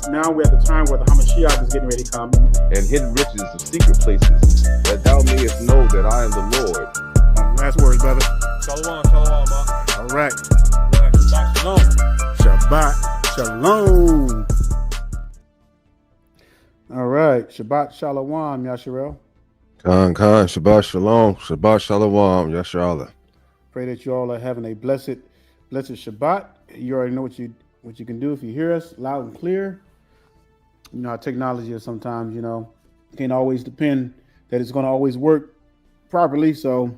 now we're at the time where the Hamashiach is getting ready to come. And hidden riches of secret places, that thou mayest know that I am the Lord. Last words, brother. Shalom, shalom, ma. All right. Shabbat shalom. Shabbat shalom. All right. Shabbat shalom, Yasharel. Khan, Shabbat shalom, Shabbat shalom, Yasharallah. Pray that you all are having a blessed Shabbat. You already know what you can do if you hear us loud and clear. You know how technology is sometimes, you can't always depend that it's going to always work properly. So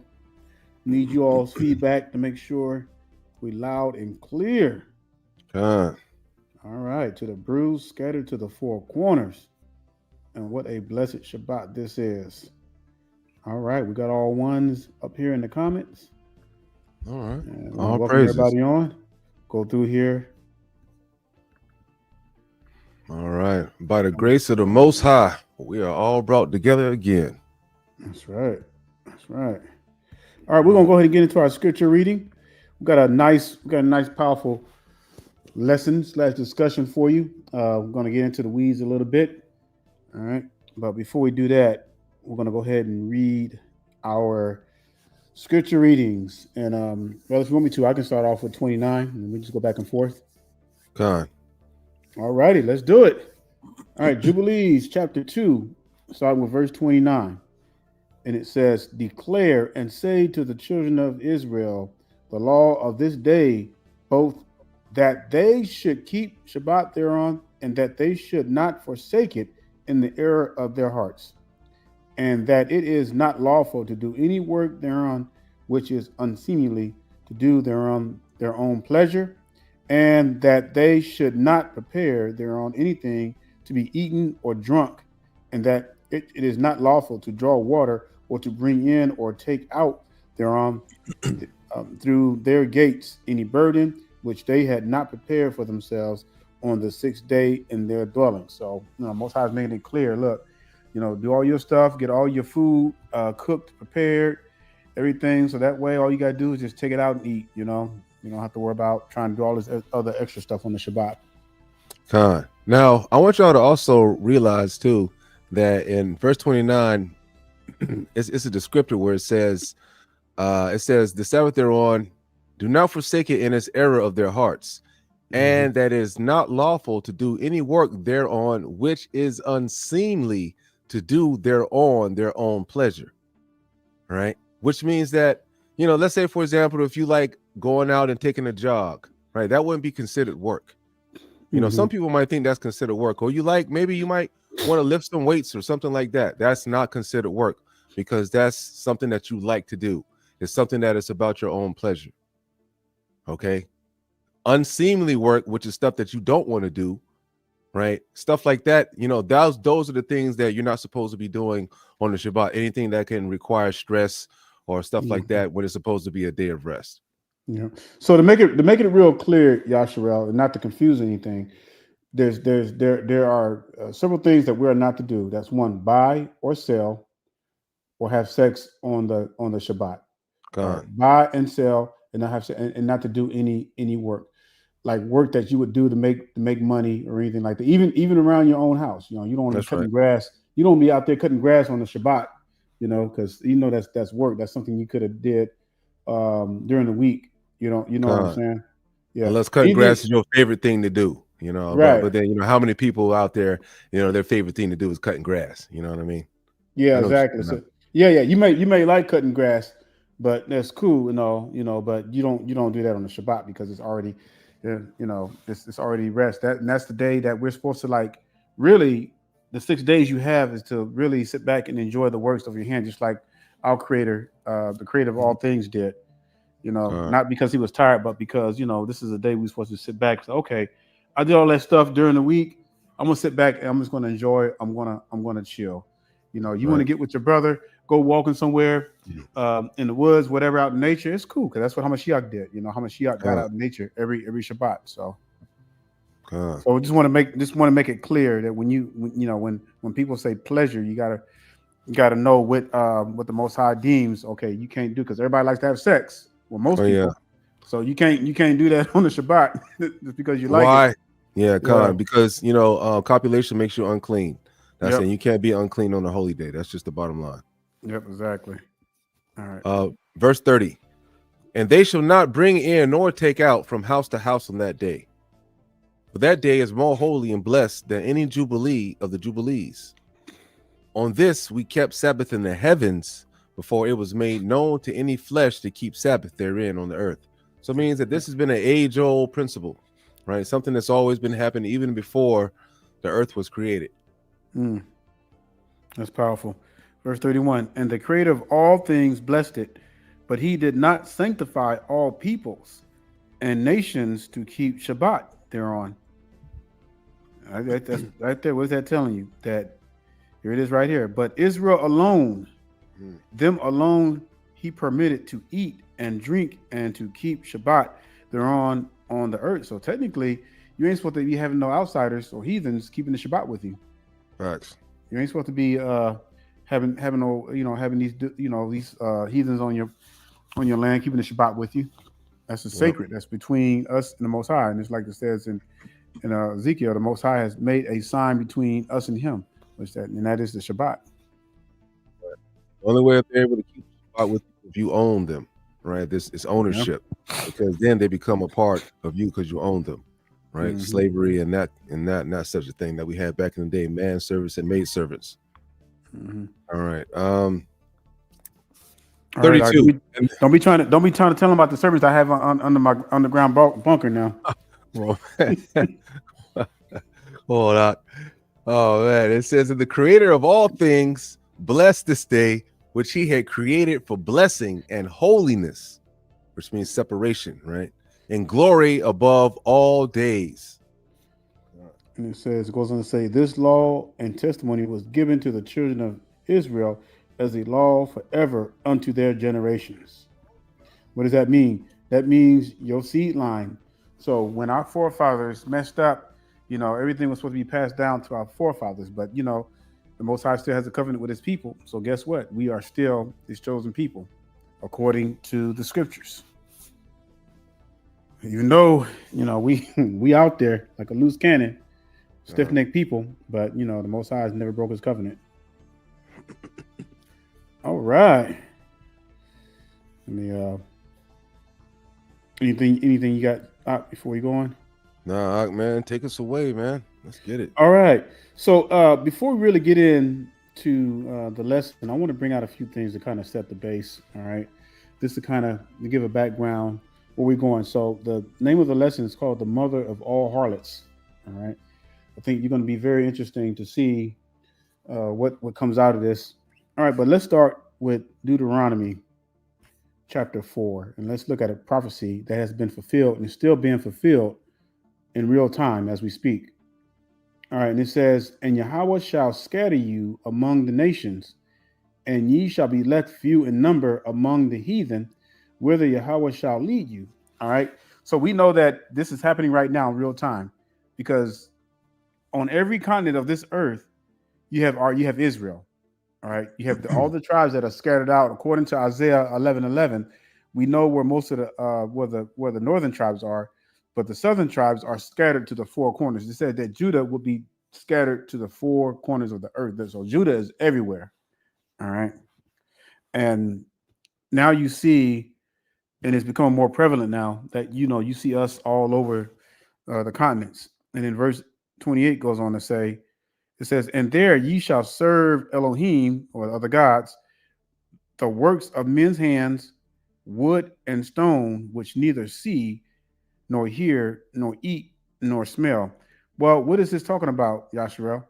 need you all's feedback to make sure we loud and clear. Khan. All right. To the bruised, scattered to the four corners. And what a blessed Shabbat this is. All right. We got all ones up here in the comments. All right. And All welcome praises. everybody on. Go through here. All right. By the grace of the Most High, we are all brought together again. That's right. That's right. All right, we're gonna go ahead and get into our scripture reading. We got a nice, powerful lesson / discussion for you. We're gonna get into the weeds a little bit. All right, but before we do that, we're gonna go ahead and read our scripture readings. And well, if you want me to, I can start off with 29, and we just go back and forth. Khan. All righty, let's do it. All right, Jubilees chapter 2, starting with verse 29. And it says, declare and say to the children of Israel the law of this day, both that they should keep Shabbat thereon, and that they should not forsake it in the error of their hearts, and that it is not lawful to do any work thereon which is unseemly, to do thereon their own pleasure, and that they should not prepare thereon anything to be eaten or drunk, and that it is not lawful to draw water or to bring in or take out thereon through their gates any burden which they had not prepared for themselves on the sixth day in their dwelling. So, Most High is making it clear. Look, do all your stuff, get all your food cooked, prepared, everything. So that way, all you got to do is just take it out and eat. You don't have to worry about trying to do all this other extra stuff on the Shabbat. Khan. Now, I want y'all to also realize, too, that in verse 29, it's a descriptor where it says, the Sabbath thereon, do not forsake it in its error of their hearts, and that it is not lawful to do any work thereon which is unseemly, to do thereon their own pleasure. Right? Which means that, let's say, for example, if you like going out and taking a jog, right, that wouldn't be considered work. Some people might think that's considered work, or maybe you might want to lift some weights or something like that. That's not considered work, because that's something that you like to do. It's something that is about your own pleasure. Okay. Unseemly work, which is stuff that you don't want to do, right? Stuff like that. Those are the things that you're not supposed to be doing on the Shabbat. Anything that can require stress or stuff like that, when it's supposed to be a day of rest. Yeah. So to make it real clear, Yasharel, and not to confuse anything, there are several things that we are not to do. That's one: buy or sell or have sex on the Shabbat. Buy and sell, and not have and not to do any work, like work that you would do to make money or anything like that. Even around your own house, you don't want to be cutting grass. You don't be out there cutting grass on the Shabbat, because that's work. That's something you could have did during the week. You know what I'm saying? Yeah. Unless cutting grass is your favorite thing to do, right. But then, how many people out there, their favorite thing to do is cutting grass. You know what I mean? Yeah, exactly. So, yeah. You may like cutting grass, but that's cool, but you don't do that on the Shabbat, because it's already, it's already rest. That's the day that we're supposed to, really, the 6 days you have is to really sit back and enjoy the works of your hand, just like our Creator, the Creator of all things, did. Not because he was tired, but because, this is a day we're supposed to sit back. So, okay, I did all that stuff during the week. I'm gonna sit back and I'm just gonna enjoy. I'm gonna chill. You want to get with your brother, go walking somewhere in the woods, whatever, out in nature. It's cool, because that's what Hamashiach did. Hamashiach got out in nature every Shabbat. So we just want to make it clear that when people say pleasure, you gotta know what the Most High deems okay you can't do, because everybody likes to have sex. Well, most people. So you can't do that on the Shabbat just because you like it. Yeah, Khan, because copulation makes you unclean. That's Yep. saying you can't be unclean on a holy day. That's just the bottom line. Yep, exactly. All right. Verse 30. And they shall not bring in nor take out from house to house on that day. For that day is more holy and blessed than any jubilee of the jubilees. On this we kept Sabbath in the heavens before it was made known to any flesh to keep Sabbath therein on the earth. So it means that this has been an age-old principle, right? Something that's always been happening even before the earth was created. That's powerful. Verse 31, and the creator of all things blessed it, but he did not sanctify all peoples and nations to keep Shabbat thereon. That's right there. What's that telling you? That here it is right here. But Israel alone, them alone he permitted to eat and drink and to keep Shabbat thereon on the earth. So technically, you ain't supposed to be having no outsiders or heathens keeping the Shabbat with you. Facts. You ain't supposed to be having no having these these heathens on your land keeping the Shabbat with you. That's the sacred. That's between us and the Most High. And it's like it says in Ezekiel, the Most High has made a sign between us and Him, and that is the Shabbat. The only way they're able to keep Shabbat with you if you own them, right? This is ownership, because then they become a part of you because you own them, right? Mm-hmm. Slavery and not such a thing that we had back in the day, man service and maid servants. Mm-hmm. All right. 32. Right, don't be trying to tell them about the servants I have under my underground bunker now. Hold on. Oh man, it says that the creator of all things blessed this day, which he had created for blessing and holiness, which means separation, right? And glory above all days. And it goes on to say, this law and testimony was given to the children of Israel as a law forever unto their generations. What does that mean? That means your seed line. So when our forefathers messed up, everything was supposed to be passed down to our forefathers. But, the Most High still has a covenant with his people. So guess what? We are still his chosen people, according to the scriptures. Even though, we out there like a loose cannon, stiff-necked people, but, the Most High has never broke his covenant. All right. Let me, anything you got before you go on? Nah, man, take us away, man. Let's get it. All right. So before we really get into the lesson, I want to bring out a few things to kind of set the base. All right. This to kind of give a background where we're going. So the name of the lesson is called the Mother of All Harlots. All right. I think you're going to be very interesting to see what comes out of this. All right, but let's start with Deuteronomy chapter 4, and let's look at a prophecy that has been fulfilled and is still being fulfilled in real time as we speak. All right, and it says, and Yahweh shall scatter you among the nations, and ye shall be left few in number among the heathen, whither Yahweh shall lead you. All right, so we know that this is happening right now in real time, because on every continent of this earth, you have Israel. All right, you have all the tribes that are scattered out. According to Isaiah 11:11, we know where most of the where the northern tribes are, but the southern tribes are scattered to the four corners. It said that Judah will be scattered to the four corners of the earth. So Judah is everywhere. All right, and now you see, and it's becoming more prevalent now that you see us all over the continents. And then verse 28 goes on to say. It says, and there ye shall serve Elohim, or other gods, the works of men's hands, wood and stone, which neither see, nor hear, nor eat, nor smell. Well, what is this talking about, Yasharel?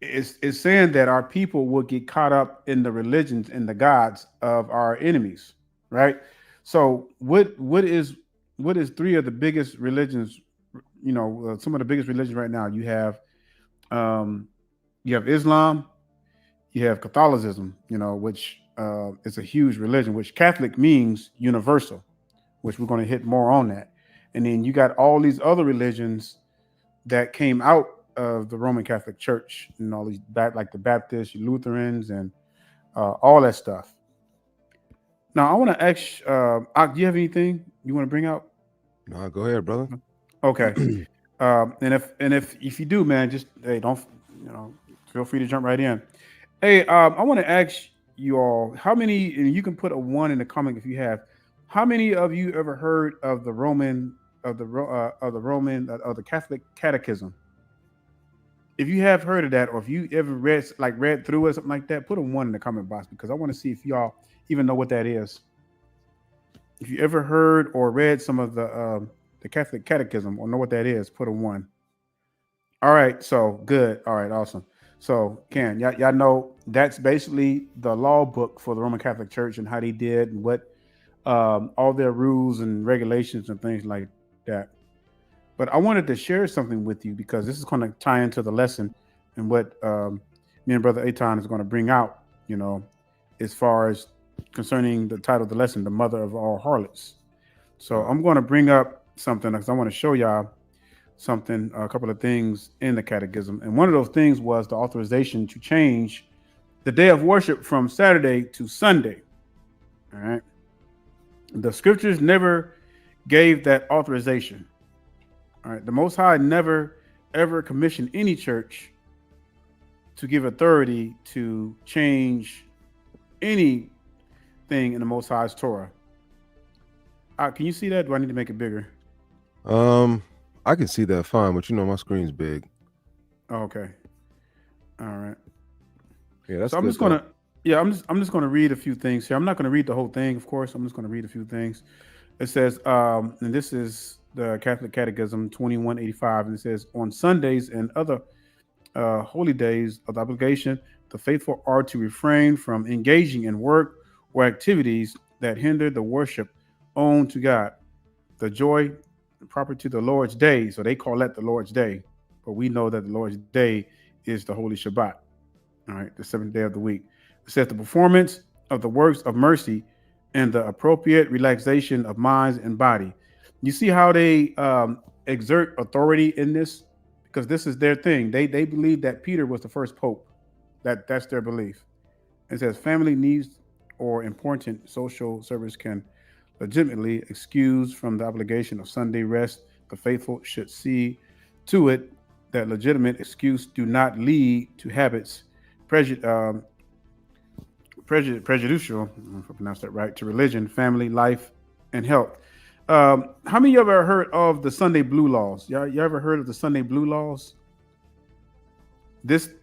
It's saying that our people will get caught up in the religions and the gods of our enemies, right? So what is three of the biggest religions, some of the biggest religions right now? You have Islam, you have Catholicism, which is a huge religion, which Catholic means universal, which we're going to hit more on that. And then you got all these other religions that came out of the Roman Catholic Church, all these like the Baptists, Lutherans, and all that stuff. Now, I want to ask, do you have anything you want to bring out? No, go ahead, brother. Okay. And if you do, man, just hey, don't feel free to jump right in. Hey, I want to ask you all how many, and you can put a one in the comment if you have. How many of you ever heard of the Roman of the Catholic Catechism? If you have heard of that, or if you ever read through it, something like that, put a one in the comment box because I want to see if y'all even know what that is. If you ever heard or read some of the Catholic Catechism or know what that is, put a one. All right, so good. All right, awesome. So, Ken, y'all know that's basically the law book for the Roman Catholic Church and how they did and what all their rules and regulations and things like that. But I wanted to share something with you because this is going to tie into the lesson and what me and Brother Aton is going to bring out, as far as concerning the title of the lesson, The Mother of All Harlots. So I'm going to bring up something because I want to show y'all something, a couple of things in the catechism. And one of those things was the authorization to change the day of worship from Saturday to Sunday. All right. The scriptures never gave that authorization. All right. The Most High never, ever commissioned any church to give authority to change anything in the Most High's Torah. Can you see that? Do I need to make it bigger? I can see that fine, but my screen's big. Oh, okay. All right. Yeah, that's so I'm good, just gonna I'm just gonna read a few things here. I'm not gonna read the whole thing, of course. I'm just gonna read a few things. It says, and this is the Catholic Catechism 2185, and it says, on Sundays and other holy days of the obligation, the faithful are to refrain from engaging in work or activities that hinder the worship owed to God, the joy proper to the Lord's day. So they call that the Lord's day, but we know that the Lord's day is the Holy Shabbat. All right, the seventh day of the week. It says the performance of the works of mercy and the appropriate relaxation of minds and body. You see how they exert authority in this, because this is their thing. They believe that Peter was the first pope. That's their belief. It says family needs or important social service can legitimately excuse from the obligation of Sunday rest. The faithful should see to it that legitimate excuse do not lead to habits prejudicial, if I pronounce that right, to religion, family, life, and health. How many of you ever heard of the Sunday Blue Laws? You ever heard of the Sunday Blue Laws?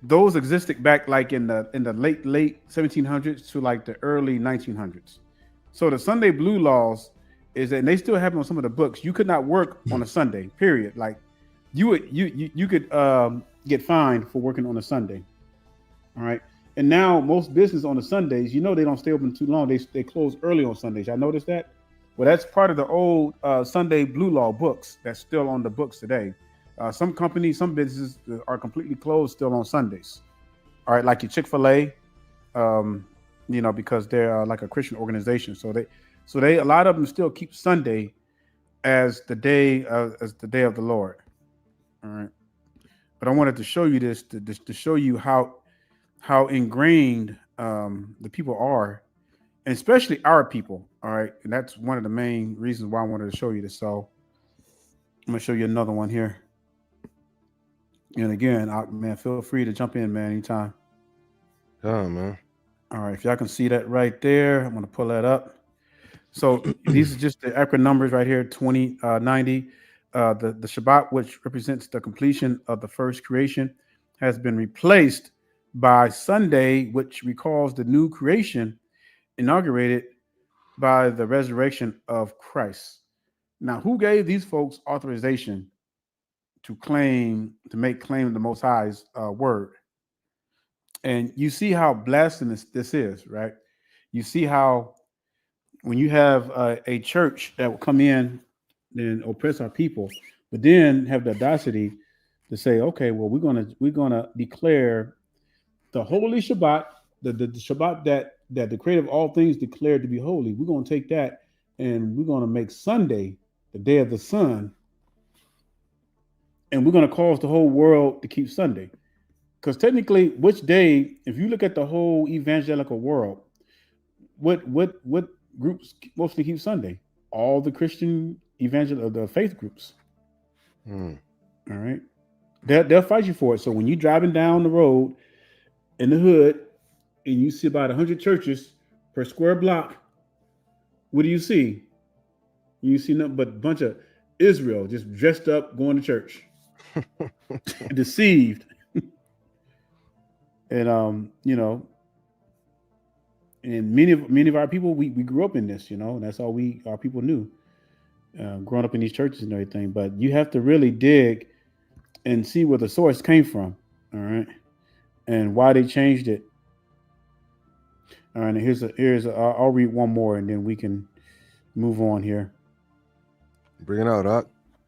Those existed back like in the late 1700s to like the early 1900s. So the Sunday Blue Laws is that, and they still have them on some of the books. You could not work on a Sunday. Period. Like you could get fined for working on a Sunday. All right. And now most business on the Sundays, they don't stay open too long. They close early on Sundays. Y'all notice that? Well, that's part of the old Sunday Blue Law books that's still on the books today. Some companies, some businesses are completely closed still on Sundays. All right, like your Chick-fil-A, because they're like a Christian organization. So they a lot of them still keep Sunday as the day of the Lord. All right, but I wanted to show you this to show you how ingrained the people are, and especially our people. All right, and that's one of the main reasons why I wanted to show you this. So I'm gonna show you another one here. And again, man, feel free to jump in, man, anytime. Oh, man. All right, if y'all can see that right there, I'm gonna pull that up. So these are just the accurate numbers right here, 2090. The Shabbat, which represents the completion of the first creation, has been replaced by Sunday, which recalls the new creation inaugurated by the resurrection of Christ. Now, who gave these folks authorization to make claim of the Most High's word? And you see how blasphemous this is, right? You see how when you have a church that will come in and oppress our people, but then have the audacity to say, okay, well, we're gonna declare the holy Shabbat, the Shabbat that the creator of all things declared to be holy. We're gonna take that and we're gonna make Sunday the day of the sun, and we're gonna cause the whole world to keep Sunday. Because technically, which day, if you look at the whole evangelical world, what groups mostly keep Sunday? All the Christian the faith groups. All right. They'll fight you for it. So when you're driving down the road in the hood and you see about 100 churches per square block, what do you see? You see nothing but a bunch of Israel just dressed up going to church, deceived. And and many of our people, we grew up in this, and that's all our people knew, growing up in these churches and everything. But you have to really dig and see where the source came from, all right, and why they changed it. All right, and I'll read one more and then we can move on here. Bring it out, Doc.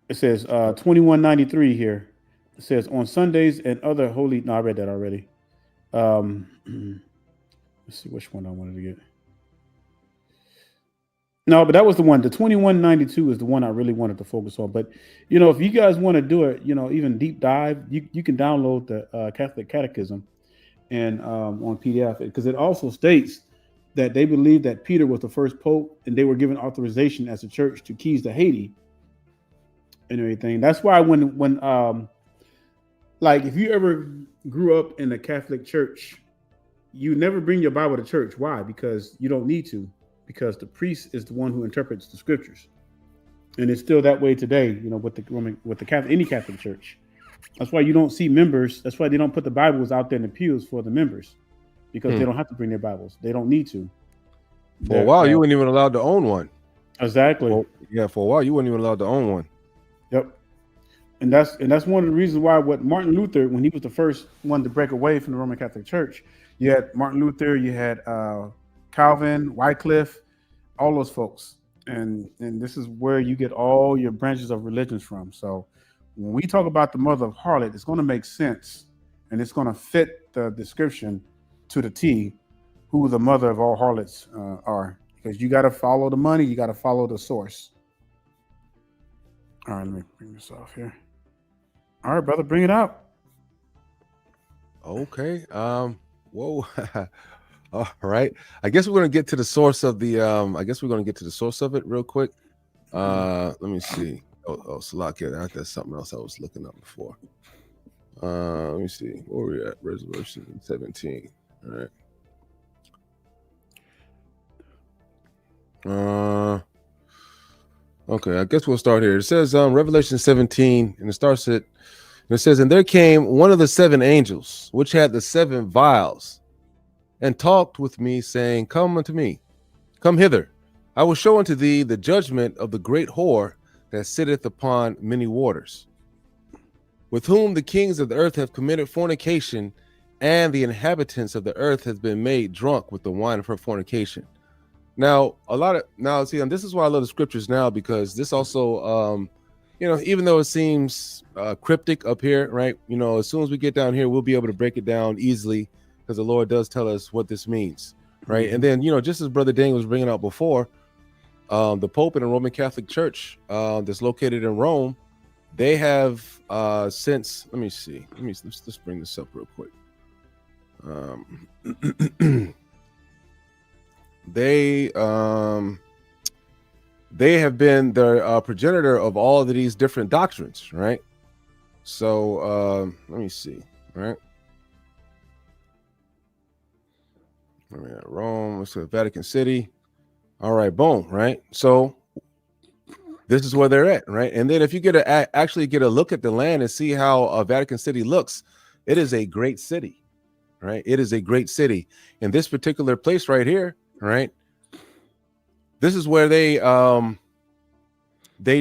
It says 2193 here. It says on Sundays and other holy. No, I read that already. Let's see which one I wanted to get. No, but that was the one. The 2192 is the one I really wanted to focus on. But if you guys want to do it, even deep dive, you can download the Catholic Catechism and on PDF, because it also states that they believe that Peter was the first pope and they were given authorization as a church to keys to Haiti and everything. That's why when like if you ever grew up in a Catholic church, you never bring your Bible to church. Why? Because you don't need to, because the priest is the one who interprets the scriptures. And it's still that way today, with the Catholic, any Catholic church. That's why you don't see members. That's why they don't put the Bibles out there in the pews for the members, because they don't have to bring their Bibles. They don't need to. For a while, you weren't even allowed to own one. Exactly. For a while, you weren't even allowed to own one. Yep. And that's one of the reasons why Martin Luther, when he was the first one to break away from the Roman Catholic Church, you had Martin Luther, you had Calvin, Wycliffe, all those folks. And this is where you get all your branches of religions from. So when we talk about the mother of harlot, it's going to make sense, and it's going to fit the description to the T, who the mother of all harlots are, because you got to follow the money, you got to follow the source. All right, let me bring this off here. All right, brother, bring it out. Okay. Whoa. All right. I guess we're going to get to the source of the. I guess we're going to get to the source of it real quick. Let me see. Slovakia. That's something else I was looking up before. Let me see. Where are we at? Resolution 17. All right. Okay, I guess we'll start here. It says Revelation 17, and it starts it. And it says, and there came one of the seven angels, which had the seven vials, and talked with me, saying, come unto me, come hither. I will show unto thee the judgment of the great whore that sitteth upon many waters, with whom the kings of the earth have committed fornication, and the inhabitants of the earth have been made drunk with the wine of her fornication. Now, and this is why I love the scriptures now, because this also, even though it seems cryptic up here, right? As soon as we get down here, we'll be able to break it down easily, because the Lord does tell us what this means, right? Mm-hmm. And then, just as Brother Daniel was bringing out before, the Pope in the Roman Catholic Church that's located in Rome, they have since, let's bring this up real quick. They have been the progenitor of all of these different doctrines, right? So let me see, right? We're at Rome. Let's go to Vatican City. All right, boom, right? So this is where they're at, right? And then if you actually get a look at the land and see how Vatican City looks, it is a great city, right? It is a great city. In this particular place right here, right? This is where they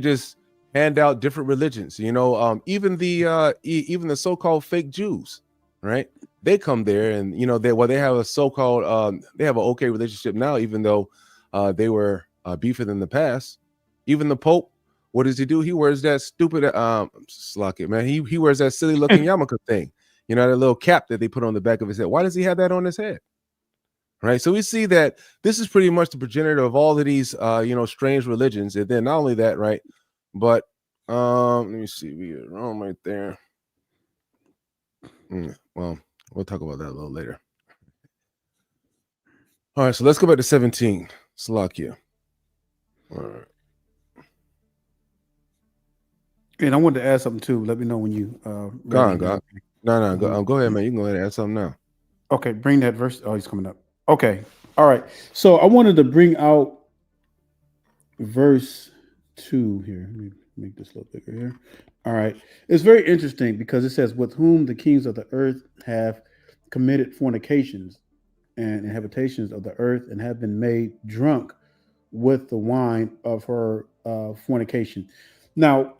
just hand out different religions, even the so-called fake Jews, right? They come there, and they have a so-called they have an okay relationship now, even though they were beefing in the past. Even the Pope, what does he do? He wears that stupid slack it, man. He wears that silly looking yarmulke thing, that little cap that they put on the back of his head. Why does he have that on his head? Right, so we see that this is pretty much the progenitor of all of these, strange religions. And then not only that, right, but let me see, we are Rome right there. Well, we'll talk about that a little later. All right, so let's go back to 17. Slovakia. All right. And I wanted to add something too. Let me know when you Go ready. on, God. No, Mhm. go ahead, man. You can go ahead and add something now. Okay, bring that verse. Oh, he's coming up. Okay, all right. So I wanted to bring out verse 2 here. Let me make this a little bigger here. All right. It's very interesting because it says, with whom the kings of the earth have committed fornications and inhabitations of the earth and have been made drunk with the wine of her fornication. Now,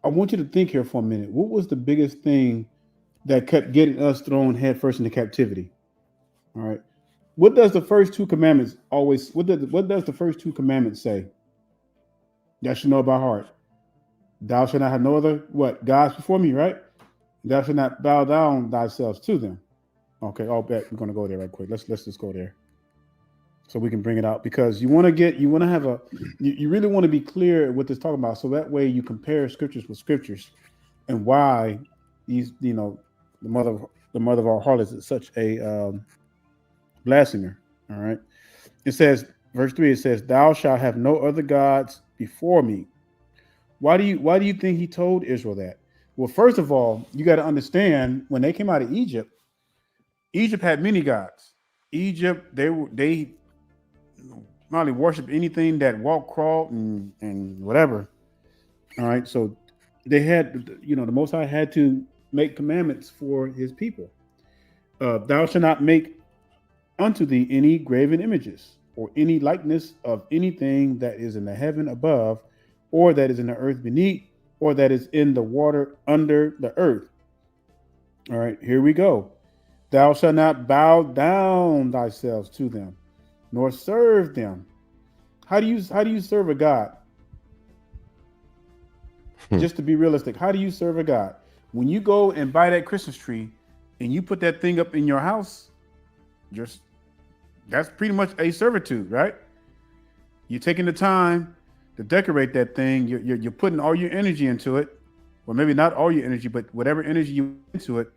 I want you to think here for a minute. What was the biggest thing that kept getting us thrown headfirst into captivity? All right. What does the first two commandments always? What does the first two commandments say? That should know by heart. Thou shalt not have no other what gods before me, right? Thou shalt not bow down thyself to them. Okay, I'll bet we're gonna go there right quick. Let's just go there so we can bring it out because you want to have you really want to be clear what this talking about so that way you compare scriptures with scriptures and why these the mother the mother of all harlots is such a blasphemer. All right, it says verse 3. It says, "Thou shalt have no other gods before me." Why do you think he told Israel that? Well, first of all, you got to understand when they came out of Egypt, Egypt had many gods. Egypt, they not only worship anything that walk, crawl, and whatever. All right, so they had the Most High had to make commandments for His people. Thou shalt not make unto thee any graven images or any likeness of anything that is in the heaven above, or that is in the earth beneath, or that is in the water under the earth. All right, here we go. Thou shalt not bow down thyself to them, nor serve them. How do you serve a God? Hmm. Just to be realistic, how do you serve a God? When you go and buy that Christmas tree and you put that thing up in your house, just that's pretty much a servitude, right? You're taking the time to decorate that thing. You're putting all your energy into it, or maybe not all your energy, but whatever energy you put into it,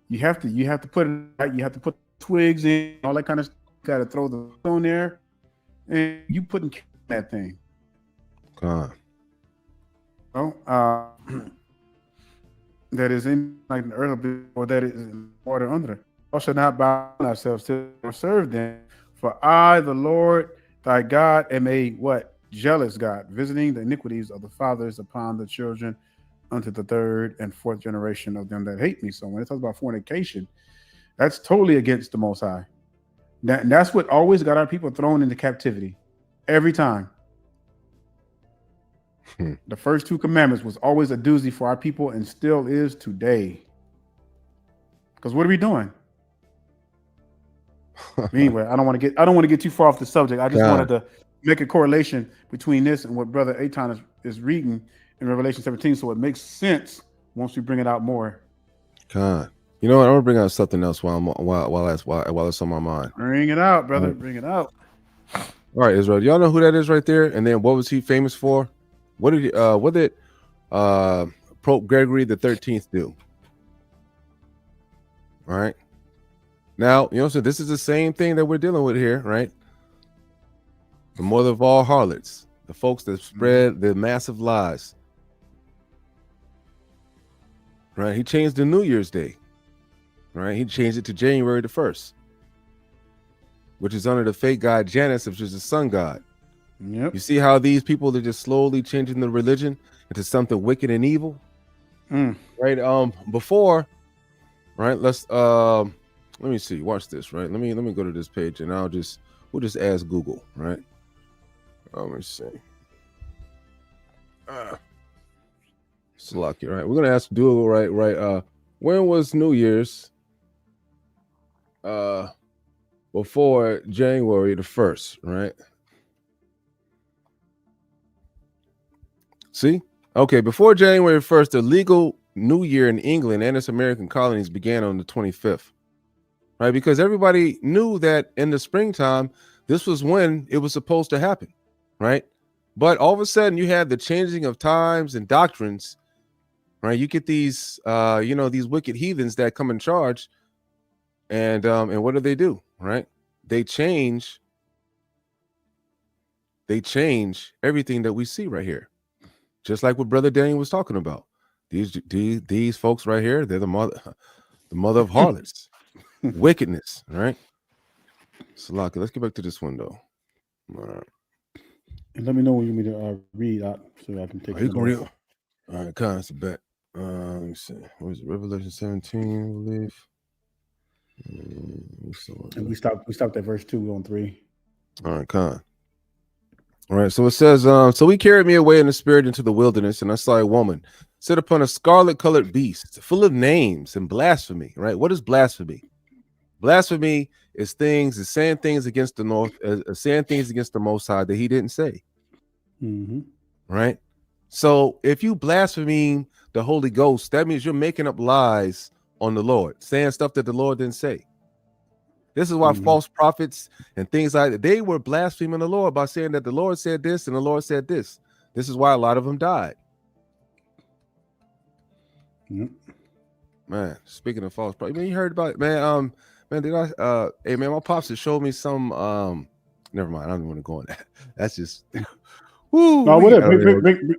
you have to put it right. You have to put twigs in, all that kind of stuff. You got to throw the on there, and you putting that thing. God. You know, that is in like the earth or that is in water under it. Thou shalt not bow ourselves to or serve them, for I, the Lord thy God, am a what? Jealous God, visiting the iniquities of the fathers upon the children unto the third and fourth generation of them that hate me. So when it talks about fornication, that's totally against the Most High. That's what always got our people thrown into captivity. Every time. Hmm. The first two commandments was always a doozy for our people and still is today. Because what are we doing? Anyway, I don't want to get too far off the subject. I just wanted God. to make a correlation between this and what Brother Aton is reading in Revelation 17, so it makes sense once we bring it out more. God. You know what? I'm gonna bring out something else while it's on my mind. Bring it out, All brother. right, Bring it out. all right, Israel. Y'all know who that is right there? And then what was he famous for? What did Pope Gregory the 13th do? All right. Now, so this is the same thing that we're dealing with here, right? The mother of all harlots, the folks that spread the massive lies. Right? He changed the New Year's Day. Right? He changed it to January the 1st, which is under the fake god Janus, which is the sun god. Yep. You see how these people are just slowly changing the religion into something wicked and evil? Right? Before, right? Let me see. Watch this, right? Let me go to this page and we'll just ask Google, right? Let me see. Slocky, right? We're gonna ask Google, right? When was New Year's? Before January the 1st, right? See? Okay, before January 1st, the legal New Year in England and its American colonies began on the 25th, right? Because everybody knew that in the springtime, this was when it was supposed to happen, right? But all of a sudden, you had the changing of times and doctrines, right? You get these, these wicked heathens that come in charge, and what do? Right? They change everything that we see right here. Just like what Brother Daniel was talking about. These folks right here, they're the mother of harlots, wickedness, right? Salaki, let's get back to this window. All right. And let me know when you need to read out so I can take Are you some gonna notes. read? All right, kind of bet. Let me see. What is it? Revelation 17, I believe. And we stopped at verse 2 on 3. All right, Con. All right, so it says, so he carried me away in the spirit into the wilderness, and I saw a woman sit upon a scarlet-colored beast, full of names and blasphemy. Right? What is blasphemy? Blasphemy is saying things against the North, saying things against the Most High that He didn't say. Mm-hmm. Right? So if you blaspheme the Holy Ghost, that means you're making up lies on the Lord, saying stuff that the Lord didn't say. This is why false prophets and things like that, they were blaspheming the Lord by saying that the Lord said this and the Lord said this. This is why a lot of them died. Yep. Man, speaking of false prophets, man, you heard about it, man. Man, did I? Hey, man, my pops had showed me some. Never mind. I don't want to go on that. That's just. Woo, No, whatever.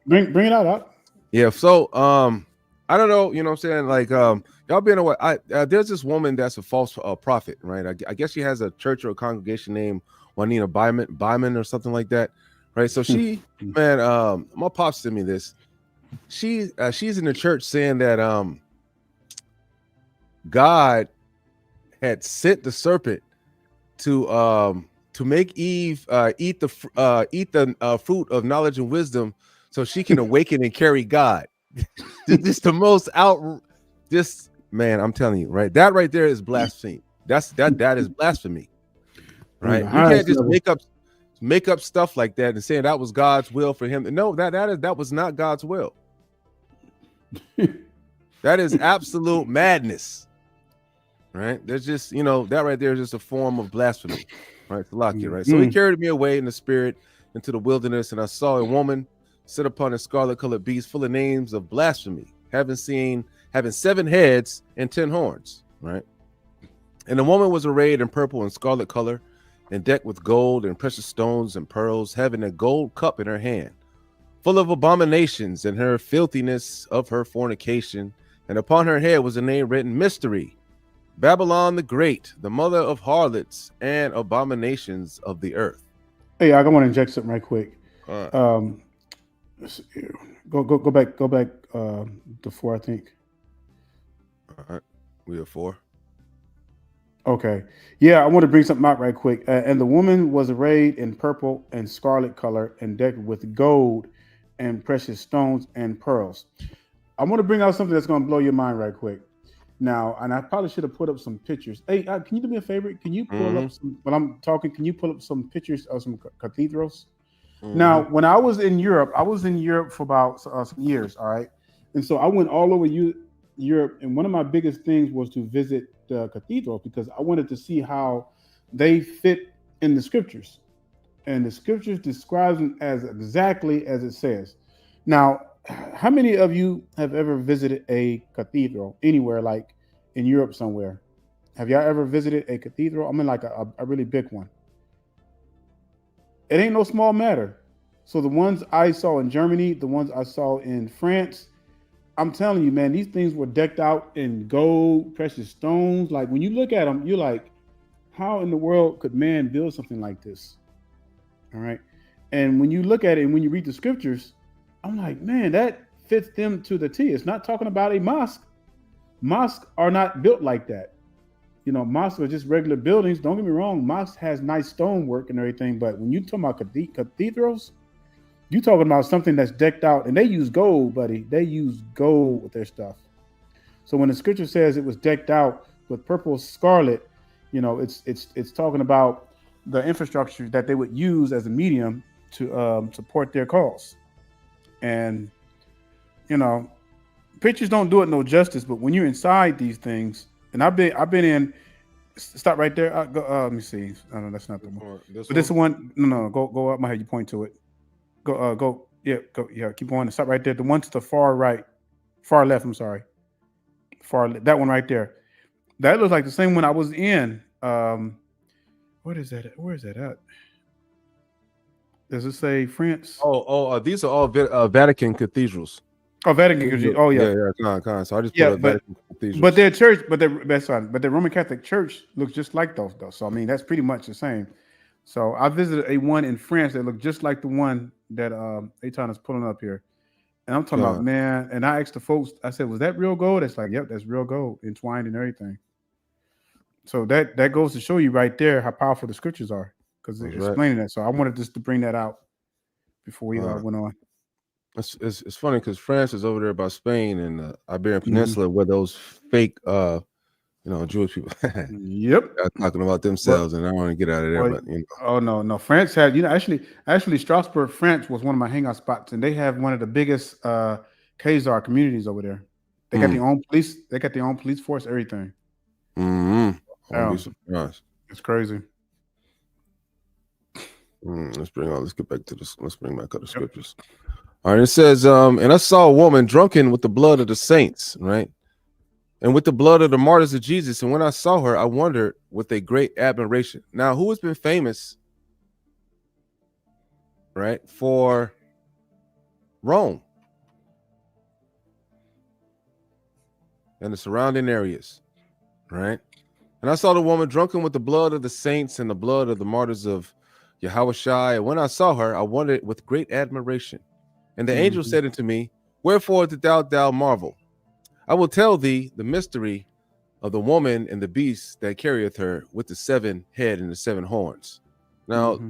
Bring it out. Yeah. So, I don't know. You know what I'm saying? Like, y'all being aware. There's this woman that's a false prophet, right? I guess she has a church or a congregation named Juanita Byman or something like that, right? So she, man, my pops sent me this. She's in the church saying that God had sent the serpent to make Eve eat the fruit of knowledge and wisdom, so she can awaken and carry God. This the most this man, I'm telling you, right? That right there is blasphemy. That is blasphemy, right? You can't just make up stuff like that and saying that was God's will for him. No, that was not God's will. That is absolute madness, right? There's just, that right there is just a form of blasphemy, right? Salakia, right? So he carried me away in the spirit into the wilderness, and I saw a woman sit upon a scarlet-colored beast full of names of blasphemy, having 7 heads and 10 horns, right? And the woman was arrayed in purple and scarlet color, and decked with gold and precious stones and pearls, having a gold cup in her hand, full of abominations and her filthiness of her fornication. And upon her head was a name written, Mystery, Babylon the Great, the mother of harlots and abominations of the earth. Hey, I want to inject something right quick. Go back to 4, I think. All right, we have 4. Okay. Yeah, I want to bring something out right quick. And the woman was arrayed in purple and scarlet color and decked with gold and precious stones and pearls. I want to bring out something that's going to blow your mind right quick. Now, and I probably should have put up some pictures. Hey, can you do me a favor? Can you pull up some, when I'm talking, can you pull up some pictures of some cathedrals? Now, when I was in Europe for about some years, all right? And so I went all over Europe, and one of my biggest things was to visit the cathedral because I wanted to see how they fit in the scriptures. And the scriptures describes them as exactly as it says. Now, how many of you have ever visited a cathedral anywhere, like in Europe somewhere? Have y'all ever visited a cathedral? I mean, like a really big one. It ain't no small matter. So the ones I saw in Germany, the ones I saw in France, I'm telling you, man, these things were decked out in gold, precious stones. Like when you look at them, you're like, how in the world could man build something like this? All right. And when you look at it and when you read the scriptures, I'm like, man, that fits them to the T. It's not talking about a mosque. Mosques are not built like that. Mosques are just regular buildings. Don't get me wrong. Mosques has nice stonework and everything. But when you talk about cathedrals, you talking about something that's decked out. And they use gold, buddy. They use gold with their stuff. So when the scripture says it was decked out with purple scarlet, it's talking about the infrastructure that they would use as a medium to support their cause. And, pictures don't do it no justice, but when you're inside these things, and I've been in, stop right there. Let me see. No, that's not the one. But this one, no, go up. I have you point to it. Go. Yeah, keep going. Stop right there. The one to the far right, far left. I'm sorry. That one right there. That looks like the same one I was in. What is that? Where is that at? Does it say France? These are all Vatican cathedrals. Oh, Vatican Cathedral. Oh, yeah. Con. So I just put Yeah, up Vatican but cathedrals. their church, that's fine. But the Roman Catholic Church looks just like those, though. So I mean, that's pretty much the same. So I visited a one in France that looked just like the one that Aton is pulling up here. And I'm talking about, Con. man. And I asked the folks, I said, "Was that real gold?" It's like, "Yep, that's real gold, entwined and everything." So that goes to show you right there how powerful the scriptures are, because they're That's right. explaining that. So I wanted just to bring that out before we Uh, went on. it's funny because France is over there by Spain and the Iberian Mhm. Peninsula, where those fake Jewish people Yep. are talking about But themselves, and I want to get out of there. well, But oh no, France had, actually Strasbourg, France was one of my hangout spots, and they have one of the biggest Khazar communities over there. They got their own police. They got their own police force. Everything. I wouldn't be Oh, surprised. it's crazy. Let's get back to this. Let's bring back other Yep. scriptures. All right, it says, and I saw a woman drunken with the blood of the saints, right? And with the blood of the martyrs of Jesus. And when I saw her, I wondered with a great admiration. Now, who has been famous, right, for Rome and the surrounding areas, right? And I saw the woman drunken with the blood of the saints and the blood of the martyrs of Yahushua. And when I saw her, I wondered with great admiration. And the angel said unto me, wherefore did thou marvel? I will tell thee the mystery of the woman and the beast that carrieth her with the 7 head and the 7 horns. Now,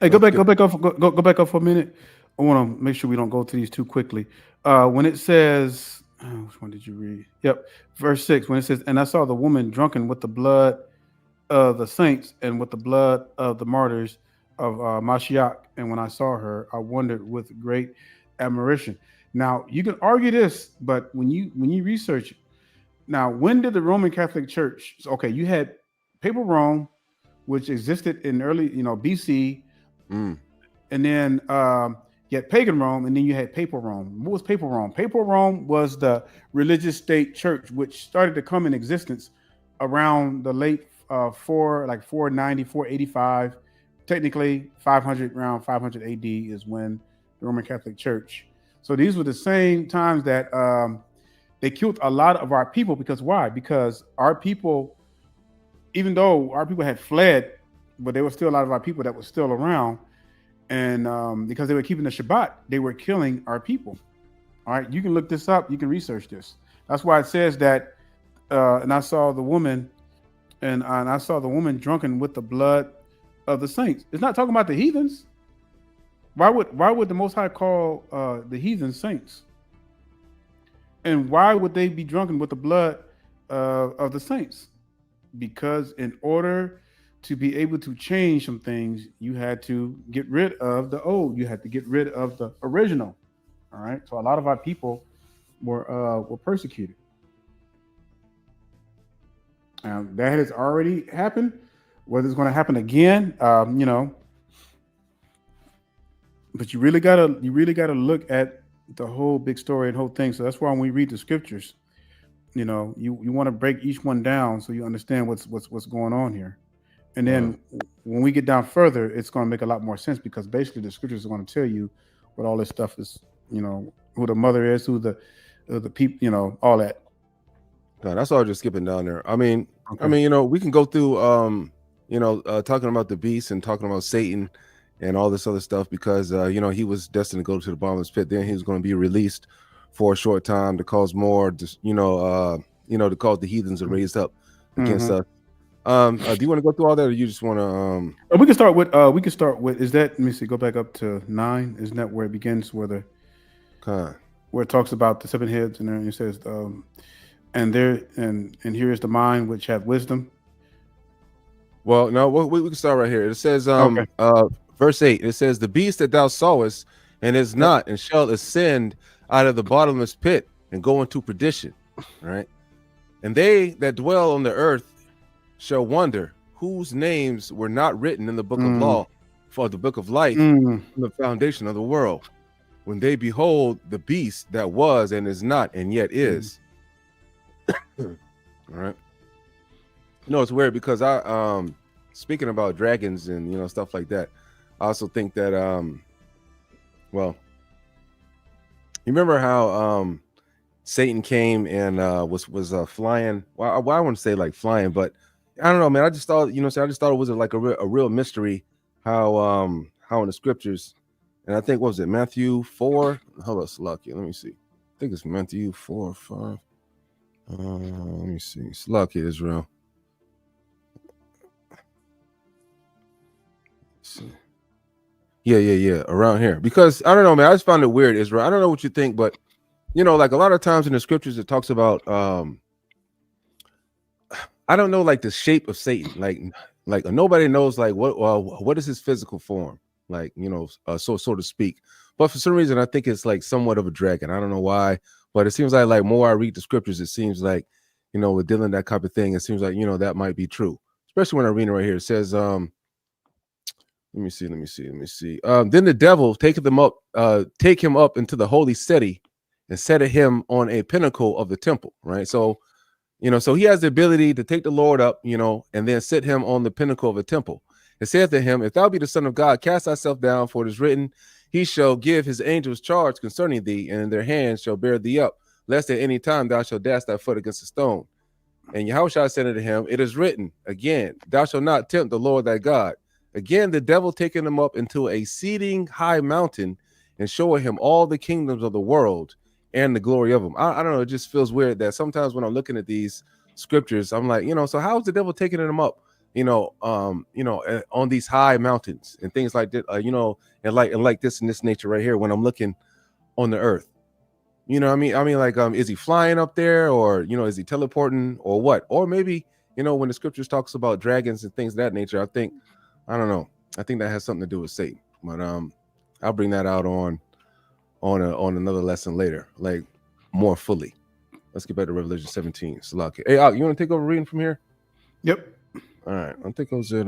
Hey, go back up for a minute. I want to make sure we don't go through these too quickly. When it says, which one did you read? Yep, verse 6. When it says, and I saw the woman drunken with the blood of the saints and with the blood of the martyrs of Mashiach. And when I saw her, I wondered with great admiration. Now you can argue this, but when you research it, now when did the Roman Catholic Church? Okay, you had Papal Rome, which existed in early, BC, and then you had pagan Rome, and then you had Papal Rome. What was Papal Rome? Papal Rome was the religious state church, which started to come in existence around the late 490, 485. Technically, 500, around 500 AD is when the Roman Catholic Church. So these were the same times that they killed a lot of our people. Because why? Because our people, even though our people had fled, but there were still a lot of our people that were still around. And because they were keeping the Shabbat, they were killing our people. All right, you can look this up. You can research this. That's why it says that, and I saw the woman, and I saw the woman drunken with the blood of the saints. It's not talking about the heathens. Why would the Most High call the heathen saints? And why would they be drunken with the blood of the saints? Because in order to be able to change some things, you had to get rid of the old. You had to get rid of the original. All right. So a lot of our people were persecuted. That has already happened. Whether it's going to happen again, but you really gotta look at the whole big story and whole thing. So that's why when we read the scriptures, you want to break each one down so you understand what's going on here. And then when we get down further, it's going to make a lot more sense, because basically the scriptures are going to tell you what all this stuff is, who the mother is, who the people, all that. No, that's all just skipping down there. I mean, Okay. we can go through, talking about the beast and talking about Satan and all this other stuff, because, he was destined to go to the bottomless pit. Then he was going to be released for a short time to cause more, to cause the heathens to raise up against us. Do you want to go through all that, or you just want to? We can start with, is that, let me see, go back up to 9. Isn't that where it begins, where it talks about the 7 heads, and then it says, and here is the mind which hath wisdom. Well, no, we can start right here. It says, verse 8, it says, the beast that thou sawest and is not, and shall ascend out of the bottomless pit and go into perdition. Right. And they that dwell on the earth shall wonder, whose names were not written in the book of law for the book of life from the foundation of the world, when they behold the beast that was and is not and yet is. All right. It's weird, because I speaking about dragons and stuff like that, I also think that Well, you remember how Satan came and was flying? Well, I wouldn't say like flying, but I don't know, man. I just thought, I just thought it was like a real mystery how in the scriptures, and I think what was it, Matthew 4? Hold on, Slucky. Let me see. I think it's Matthew 4 or 5. Let me see. Slucky, Israel. Yeah, around here. Because I don't know, man. I just found it weird, Israel. I don't know what you think, but like a lot of times in the scriptures it talks about I don't know, like the shape of Satan. Like nobody knows like what is his physical form, like, so to speak. But for some reason I think it's like somewhat of a dragon. I don't know why, but it seems like more I read the scriptures, it seems like, with dealing that type of thing, it seems like, that might be true. Especially when I read it right here. It says, let me see. Then the devil take him up into the holy city and set him on a pinnacle of the temple, right? So, so he has the ability to take the Lord up, and then set him on the pinnacle of a temple. It said to him, if thou be the Son of God, cast thyself down, for it is written, he shall give his angels charge concerning thee, and in their hands shall bear thee up, lest at any time thou shalt dash thy foot against a stone. And Yahushua said unto him, it is written again, thou shalt not tempt the Lord thy God. Again, the devil taking him up into a exceeding high mountain and showing him all the kingdoms of the world and the glory of them. I don't know. It just feels weird that sometimes when I'm looking at these scriptures, I'm like, so how is the devil taking him up, on these high mountains and things like that, and like this in this nature right here when I'm looking on the earth? I mean, like, is he flying up there, or, is he teleporting, or what? Or maybe, when the scriptures talks about dragons and things of that nature, I don't know. I think that has something to do with Satan, but I'll bring that out on another lesson later, like more fully. Let's get back to Revelation 17. Salaki. Hey, you want to take over reading from here? Yep. All right. I think I was at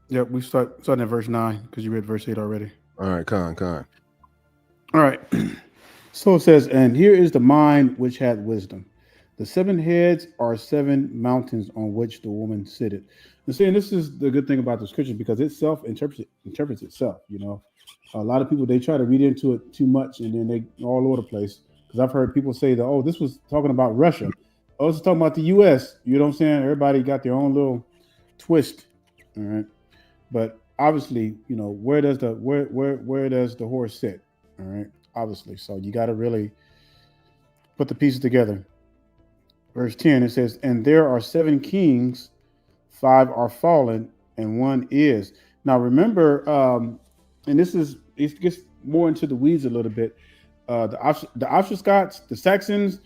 Yeah. We starting at verse 9 because you read verse 8 already. All right, Khan. All right. So it says, and here is the mind which had wisdom. The 7 heads are 7 mountains on which the woman sitteth. And saying this is the good thing about the scripture, because it interprets itself. A lot of people, they try to read into it too much, and then they all over the place. Because I've heard people say that, oh, this was talking about Russia. Oh, this is talking about the U.S. You know what I'm saying? Everybody got their own little twist. All right. But obviously, where does the horse sit? All right. Obviously. So you got to really put the pieces together. Verse 10, it says, and there are 7 kings, 5 are fallen, and 1 is. Now remember, and it gets more into the weeds a little bit. The Ostrogoths, the Saxons,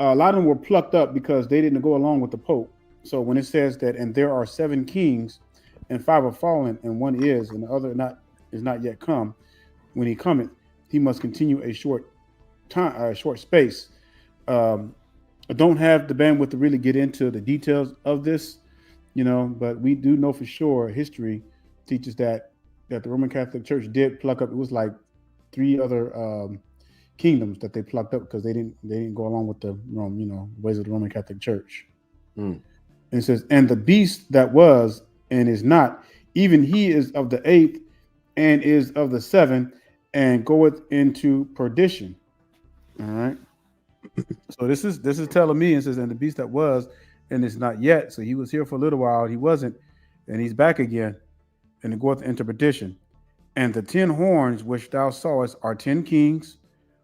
a lot of them were plucked up because they didn't go along with the Pope. So when it says that, and there are 7 kings, and 5 are fallen, and 1 is, and the other is not yet come, when he cometh, he must continue a short space. I don't have the bandwidth to really get into the details of this, but we do know for sure history teaches that the Roman Catholic Church did pluck up. It was like 3 other kingdoms that they plucked up because they didn't go along with the ways of the Roman Catholic Church. And it says, and the beast that was and is not, even he is of the 8th and is of the 7th and goeth into perdition. All right. So this is telling me, it says, and the beast that was and is not yet. So he was here for a little while, he wasn't, and he's back again, and it goeth into perdition. And the 10 horns which thou sawest are 10 kings,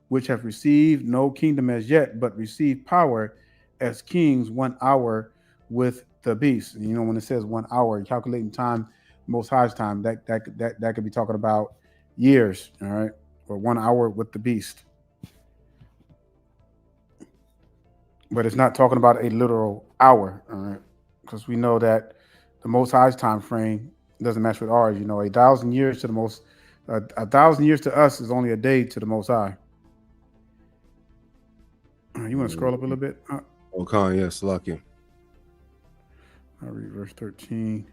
which have received no kingdom as yet, but receive power as kings 1 hour with the beast. And, when it says 1 hour, calculating time, Most High's time, that could be talking about years, all right, or 1 hour with the beast. But it's not talking about a literal hour, all right? Because we know that the Most High's time frame doesn't match with ours. 1,000 years to the most, 1,000 years to us is only a day to the Most High. You want to scroll up a little bit? Okay, yes, lucky. I'll read verse 13.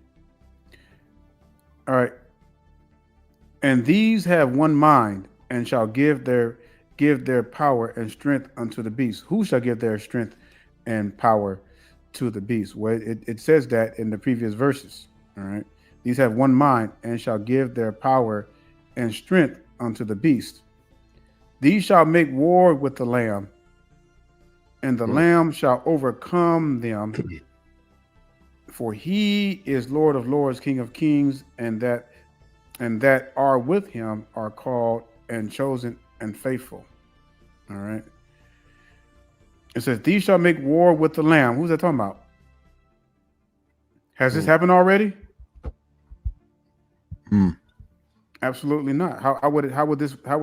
All right. And these have one mind, and shall give their power and strength unto the beast. Who shall give their strength and power to the beast? Well, it says that in the previous verses. All right. These have one mind, and shall give their power and strength unto the beast. These shall make war with the Lamb, and the Lamb shall overcome them. For he is Lord of lords, King of kings, and that are with him are called and chosen and faithful. All right. It says, these shall make war with the Lamb. Who's that talking about? Has this happened already? Absolutely not. How would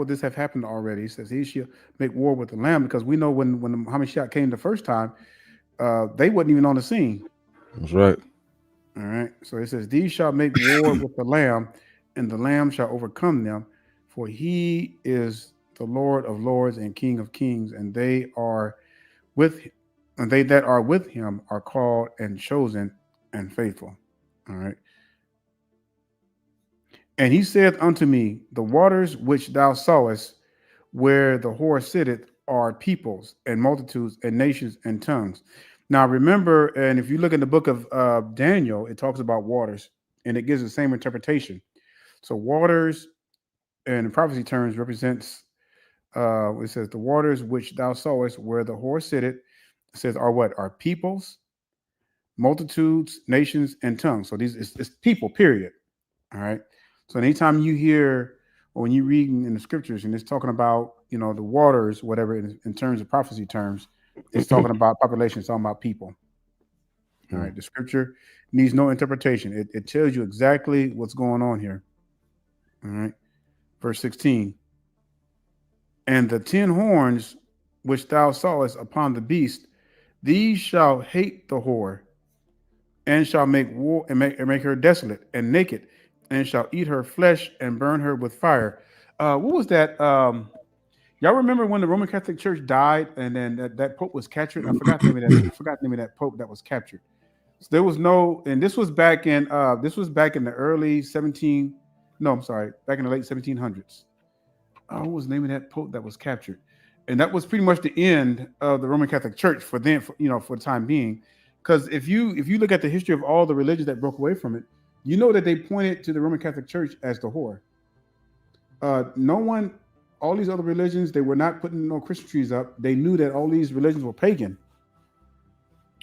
this have happened already? He says he shall make war with the Lamb, because we know when the Hamashiach came the first time, they wasn't even on the scene. That's right. All right. So it says, these shall make war with the Lamb, and the Lamb shall overcome them, for he is the Lord of lords and King of kings, and they that are with him are called and chosen and faithful. All right. And he saith unto me, the waters which thou sawest, where the whore sitteth, are peoples and multitudes and nations and tongues. Now remember, and if you look in the book of Daniel, it talks about waters, and it gives the same interpretation. So waters, in prophecy terms, represents, it says, the waters which thou sawest, where the whore sitteth, it says, are what? Are peoples, multitudes, nations, and tongues. So these it's people, period. All right. So anytime you hear, or when you read in the scriptures and it's talking about, the waters, whatever, in terms of prophecy terms, it's talking about population, it's talking about people. All right. The scripture needs no interpretation. It tells you exactly what's going on here. All right. Verse 16. And the 10 horns which thou sawest upon the beast, these shall hate the whore, and shall make war and make her desolate and naked, and shall eat her flesh and burn her with fire. What was that? Y'all remember when the Roman Catholic Church died, and then that Pope was captured? I forgot the name of that Pope that was captured. So there was no, and this was back in the early back in the late 1700s. What was the name of that Pope that was captured? And that was pretty much the end of the Roman Catholic Church for the time being. Because if you look at the history of all the religions that broke away from it, you know that they pointed to the Roman Catholic Church as the whore. All these other religions, they were not putting no Christmas trees up. They knew that all these religions were pagan.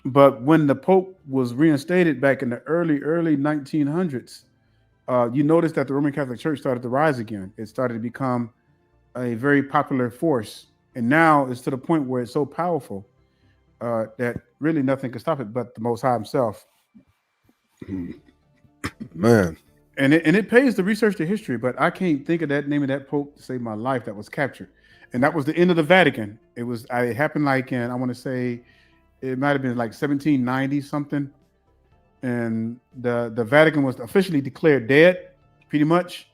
But when the Pope was reinstated back in the early 1900s, you notice that the Roman Catholic Church started to rise again. It started to become a very popular force. And now it's to the point where it's so powerful that really nothing can stop it but the Most High himself. Man. And it pays to research the history, but I can't think of that name of that Pope to save my life that was captured. And that was the end of the Vatican. It happened like in, I want to say, it might have been like 1790 something. And the Vatican was officially declared dead, pretty much.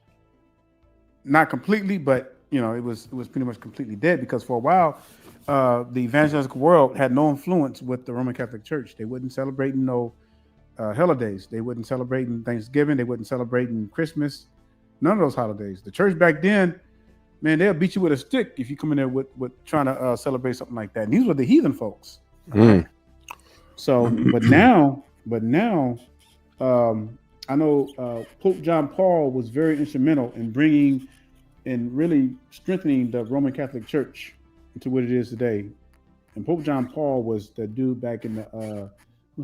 Not completely, but it was pretty much completely dead, because for a while, the evangelical world had no influence with the Roman Catholic Church. They wouldn't celebrate no holidays. They wouldn't celebrate Thanksgiving. They wouldn't celebrate Christmas. None of those holidays. The church back then, man, they'll beat you with a stick if you come in there with trying to celebrate something like that. And these were the heathen folks. So, but now, I know Pope John Paul was very instrumental in bringing and really strengthening the Roman Catholic Church into what it is today. And Pope John Paul was the dude back in the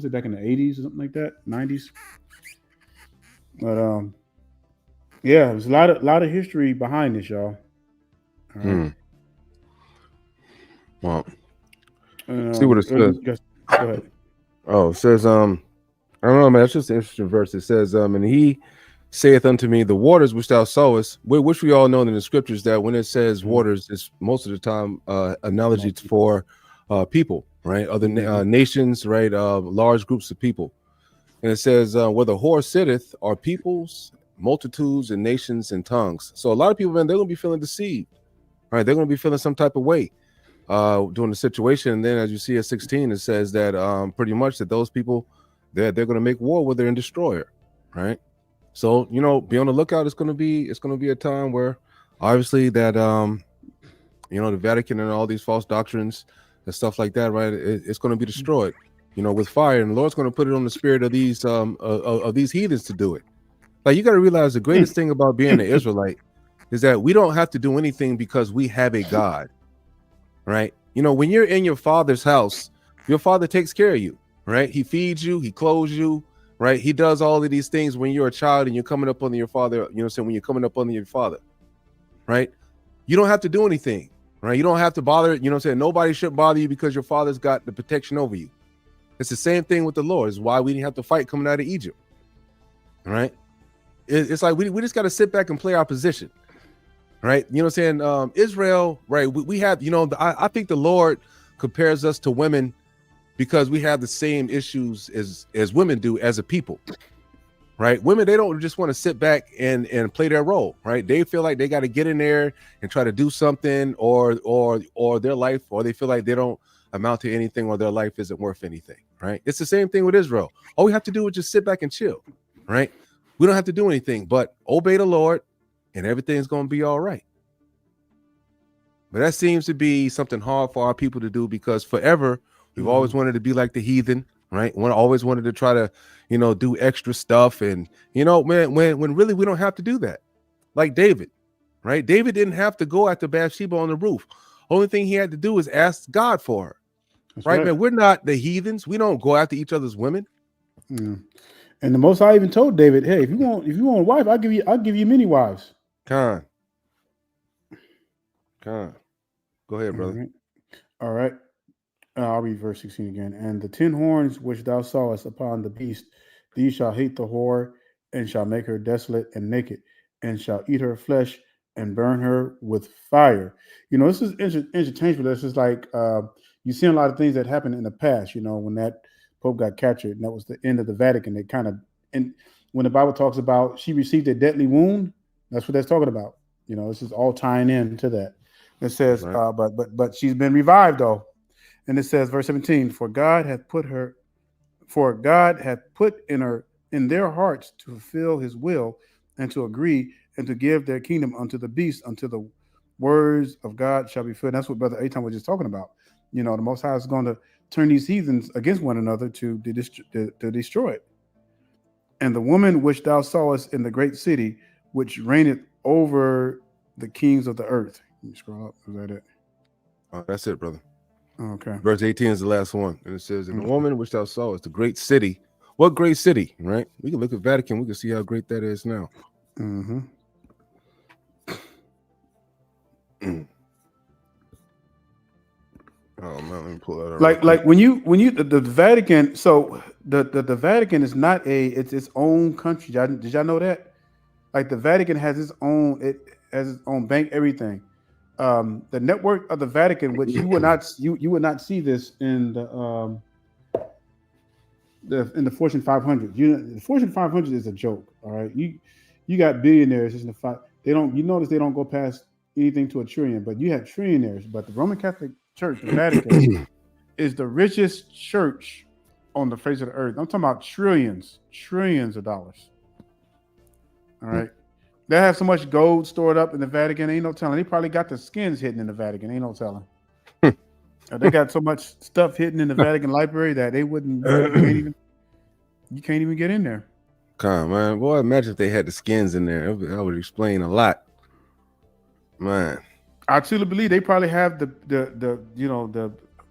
back in the 80s or something like that, 90s. But yeah, there's a lot of history behind this, y'all. All right. Well, see what it says. Go ahead. Oh, it says, I don't know, man. It's just an interesting verse. It says, and he saith unto me, the waters which thou sawest, which we all know in the scriptures that when it says waters, it's most of the time analogy for people, right? Other nations, right? Large groups of people. And it says, where the whore sitteth are peoples, multitudes, and nations and tongues. So a lot of people, man, they're going to be feeling deceived, right? They're going to be feeling some type of way during the situation. And then as you see at 16, it says that pretty much that those people, they're going to make war with their destroyer, right? So, be on the lookout. It's going to be a time where obviously that, the Vatican and all these false doctrines and stuff like that, right? It's going to be destroyed, with fire. And the Lord's going to put it on the spirit of these heathens to do it, Like, you got to realize the greatest thing about being an Israelite is that we don't have to do anything because we have a God, right? You know, when you're in your father's house, your father takes care of you, right? He feeds you, he clothes you, right? He does all of these things when you're a child and you're coming up under your father, you know what I'm saying? When you're coming up under your father, right? You don't have to do anything, right? You don't have to bother, you know what I'm saying? Nobody should bother you because your father's got the protection over you. It's the same thing with the Lord. It's why we didn't have to fight coming out of Egypt, right? It's like we just got to sit back and play our position, right? You know what I'm saying? Israel, right? We have, you know, I think the Lord compares us to women because we have the same issues as women do as a people, right? Women, they don't just want to sit back and play their role, right? They feel like they got to get in there and try to do something, or their life, or they feel like they don't amount to anything, or their life isn't worth anything, right? It's the same thing with Israel. All we have to do is just sit back and chill, right? We don't have to do anything but obey the Lord, and everything's going to be all right. But that seems to be something hard for our people to do, because forever we've always wanted to be like the heathen, right? Always wanted to try to, you know, do extra stuff. And, you know, man, when really we don't have to do that. Like David, right? David didn't have to go after Bathsheba on the roof. Only thing he had to do was ask God for her. Right, man? We're not the heathens. We don't go after each other's women. And the Most High even told David, "Hey, if you want a wife, I'll give you many wives." Con. Go ahead, brother. All right. I'll read verse 16 again. And the 10 horns which thou sawest upon the beast, these shall hate the whore, and shall make her desolate and naked, and shall eat her flesh and burn her with fire. You know, this is interchangeable. This is like you've seen a lot of things that happened in the past. You know, when that Pope got captured, and that was the end of the Vatican. They kind of, and when the Bible talks about she received a deadly wound, that's what that's talking about. You know, this is all tying in to that. It says, right. But she's been revived though. And it says, verse 17, for God hath put in their hearts to fulfill his will, and to agree, and to give their kingdom unto the beast, until the words of God shall be fulfilled. That's what Brother Aton was just talking about. You know, the Most High is going to turn these heathens against one another to destroy it. And the woman which thou sawest in the great city, which reigneth over the kings of the earth. Let me scroll up. Is that it? Oh, that's it, brother. Okay. Verse 18 is the last one. And it says, and the woman which thou sawest, the great city. What great city, right? We can look at Vatican. We can see how great that is now. Mm-hmm. Oh man, let me pull that up. Like when you the Vatican, so the Vatican is not it's its own country. Did y'all know that? Like the Vatican has its own bank, everything. The network of the Vatican, which you would not see this in the Fortune 500. The Fortune 500 is a joke. All right, you got billionaires in the five. They don't. You notice they don't go past anything to a trillion, but you have trillionaires. But the Roman Catholic Church, the Vatican, is the richest church on the face of the earth. I'm talking about trillions of dollars. All right. They have so much gold stored up in the Vatican. Ain't no telling. They probably got the skins hidden in the Vatican. Ain't no telling. They got so much stuff hidden in the Vatican library that they wouldn't. You can't even get in there. Come on, man. Boy, imagine if they had the skins in there. That would explain a lot, man. I truly believe they probably have the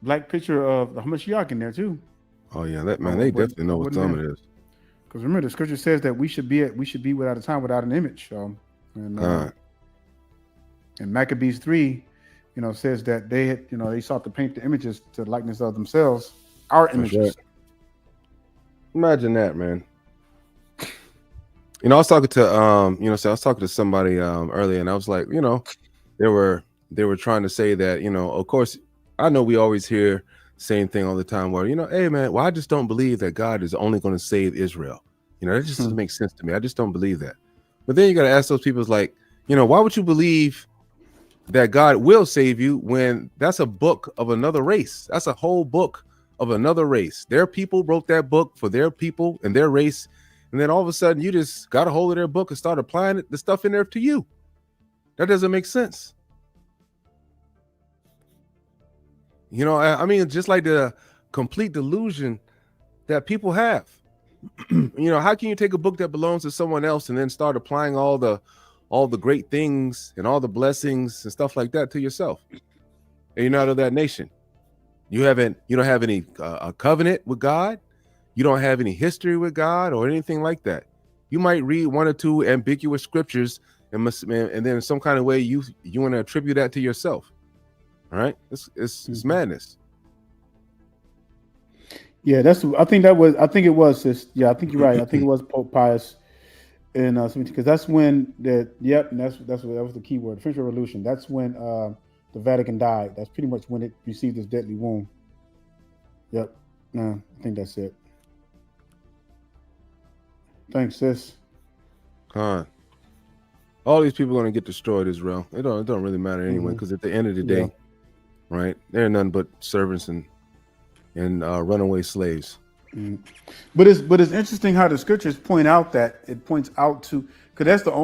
black picture of the Hamashiach in there too. Oh yeah, that man. They definitely know what time it is. Because remember, the scripture says that we should be without a time, without an image. And Maccabees 3, says that they sought to paint the images to the likeness of themselves, our images. Right. Imagine that, man. I was talking to I was talking to somebody earlier, and I was like, they were trying to say that, of course, I know we always hear the same thing all the time where, hey man, well, I just don't believe that God is only going to save Israel. That just doesn't make sense to me. I just don't believe that. But then you got to ask those people, like, why would you believe that God will save you when that's a book of another race? That's a whole book of another race. Their people wrote that book for their people and their race. And then all of a sudden you just got a hold of their book and start applying the stuff in there to you. That doesn't make sense. I mean, just like the complete delusion that people have. How can you take a book that belongs to someone else and then start applying all the great things and all the blessings and stuff like that to yourself? And you're not of that nation. You don't have any a covenant with God. You don't have any history with God or anything like that. You might read one or two ambiguous scriptures and then in some kind of way you want to attribute that to yourself. All right, it's madness. Yeah, I think it was this. Yeah, I think you're right. I think it was Pope Pius in because that's when and that was the key word, French Revolution. That's when the Vatican died. That's pretty much when it received its deadly wound. Yep. No, I think that's it. Thanks, sis. All these people are going to get destroyed, Israel. It don't really matter anyway, because at the end of the day, right, they're none but servants and runaway slaves. But it's interesting how the scriptures point out that it points out to, because that's the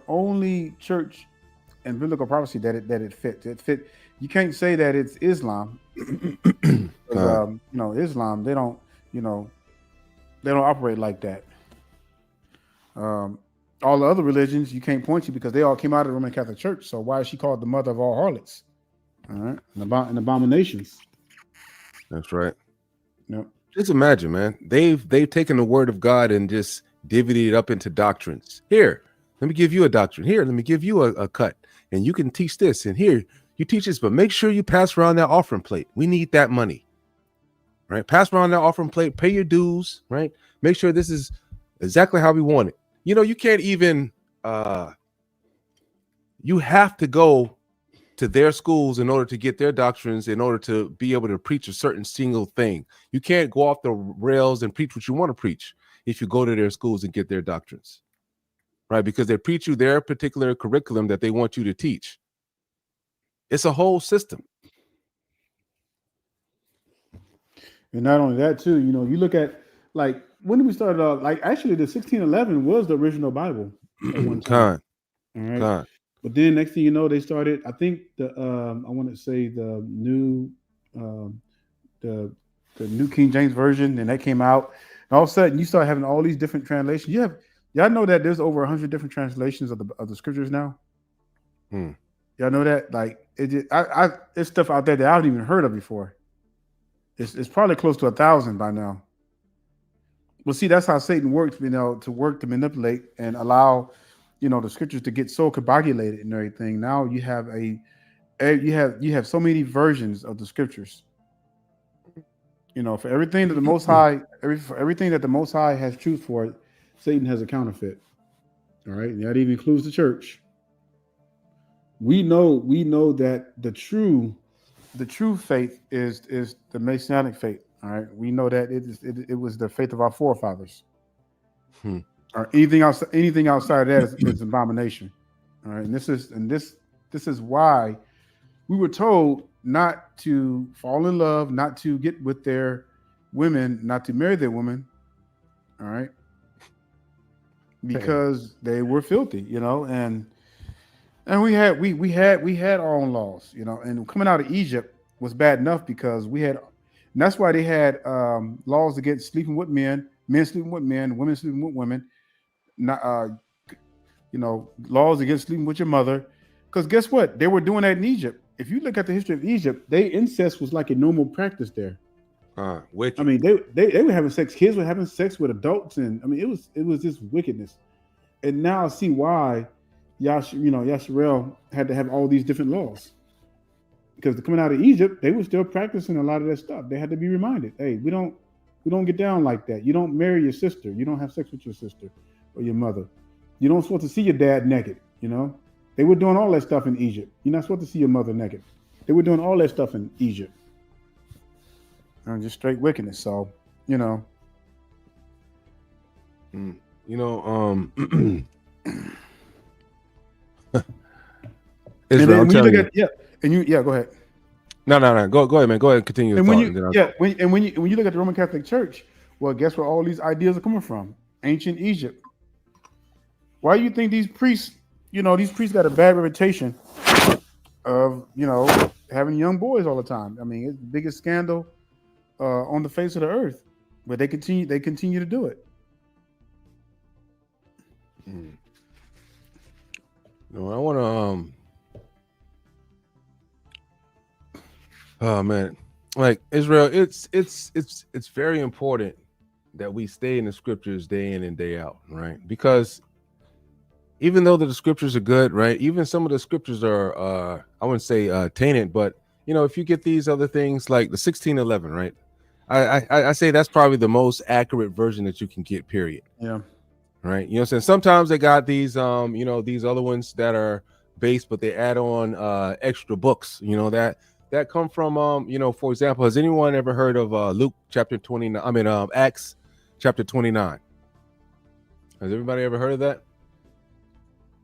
only church in biblical prophecy that it fits. It fit. You can't say that it's Islam. Islam, they don't operate like that. All the other religions you can't point to because they all came out of the Roman Catholic Church. So why is she called the Mother of All Harlots? All right, and abominations. That's right. Yep. Just imagine, man. They've taken the word of God and just divvied it up into doctrines. Here, let me give you a doctrine. Here, let me give you a cut, and you can teach this. And here, you teach this, but make sure you pass around that offering plate. We need that money, right? Pass around that offering plate. Pay your dues, right? Make sure this is exactly how we want it. You can't even. You have to go to their schools in order to get their doctrines, in order to be able to preach a certain single thing. You can't go off the rails and preach what you want to preach if you go to their schools and get their doctrines, right? Because they preach you their particular curriculum that they want you to teach. It's a whole system. And not only that, too, you look at, like, when did we start off? Like, actually, the 1611 was the original Bible at one time. All right. But then next thing you know, they started, I think I want to say the new New King James Version, and that came out. And all of a sudden you start having all these different translations. Y'all know that there's over 100 different translations of the scriptures now. Y'all know that? Like, it's stuff out there that I haven't even heard of before. It's probably close to 1,000 by now. Well, see, that's how Satan works, to manipulate and allow the scriptures to get so coagulated and everything. Now you have you have so many versions of the scriptures. For everything that the Most High, everything that the Most High has truth for, Satan has a counterfeit. All right, and that even includes the church. We know that the true faith is the Masonic faith. All right, we know that it was the faith of our forefathers. Or anything outside of that is abomination. All right, and this is why we were told not to fall in love, not to get with their women, not to marry their women. All right, because they were filthy, and we had our own laws, and coming out of Egypt was bad enough because we had, and that's why they had laws against sleeping with men sleeping with men, women sleeping with women. Not, laws against sleeping with your mother, because guess what? They were doing that in Egypt. If you look at the history of Egypt, incest was like a normal practice there. Wicked. I mean, they were having sex. Kids were having sex with adults, and I mean, it was just wickedness. And now I see why Yasharel had to have all these different laws, because coming out of Egypt, they were still practicing a lot of that stuff. They had to be reminded, hey, we don't get down like that. You don't marry your sister. You don't have sex with your sister or your mother. You don't supposed to see your dad naked. They were doing all that stuff in Egypt. You're not supposed to see your mother naked. They were doing all that stuff in Egypt. And just straight wickedness. So, Israel, and when you look at go ahead. No, go ahead, man. Go ahead and continue. And when you look at the Roman Catholic Church, well, guess where all these ideas are coming from? Ancient Egypt. Why do you think these priests got a bad reputation of having young boys all the time? I mean, it's the biggest scandal on the face of the earth But they continue to do it. No, I want to oh man, like Israel, it's very important that we stay in the scriptures day in and day out, right? Because even though the scriptures are good, right? Even some of the scriptures are I wouldn't say tainted, but you know, if you get these other things like the 1611, right? I say that's probably the most accurate version that you can get, period. Yeah. Right. You know what I'm saying? Sometimes they got these you know, these other ones that are based, but they add on extra books, you know, that come from you know, for example, has anyone ever heard of Luke chapter 29? I mean Acts chapter 29. Has everybody ever heard of that?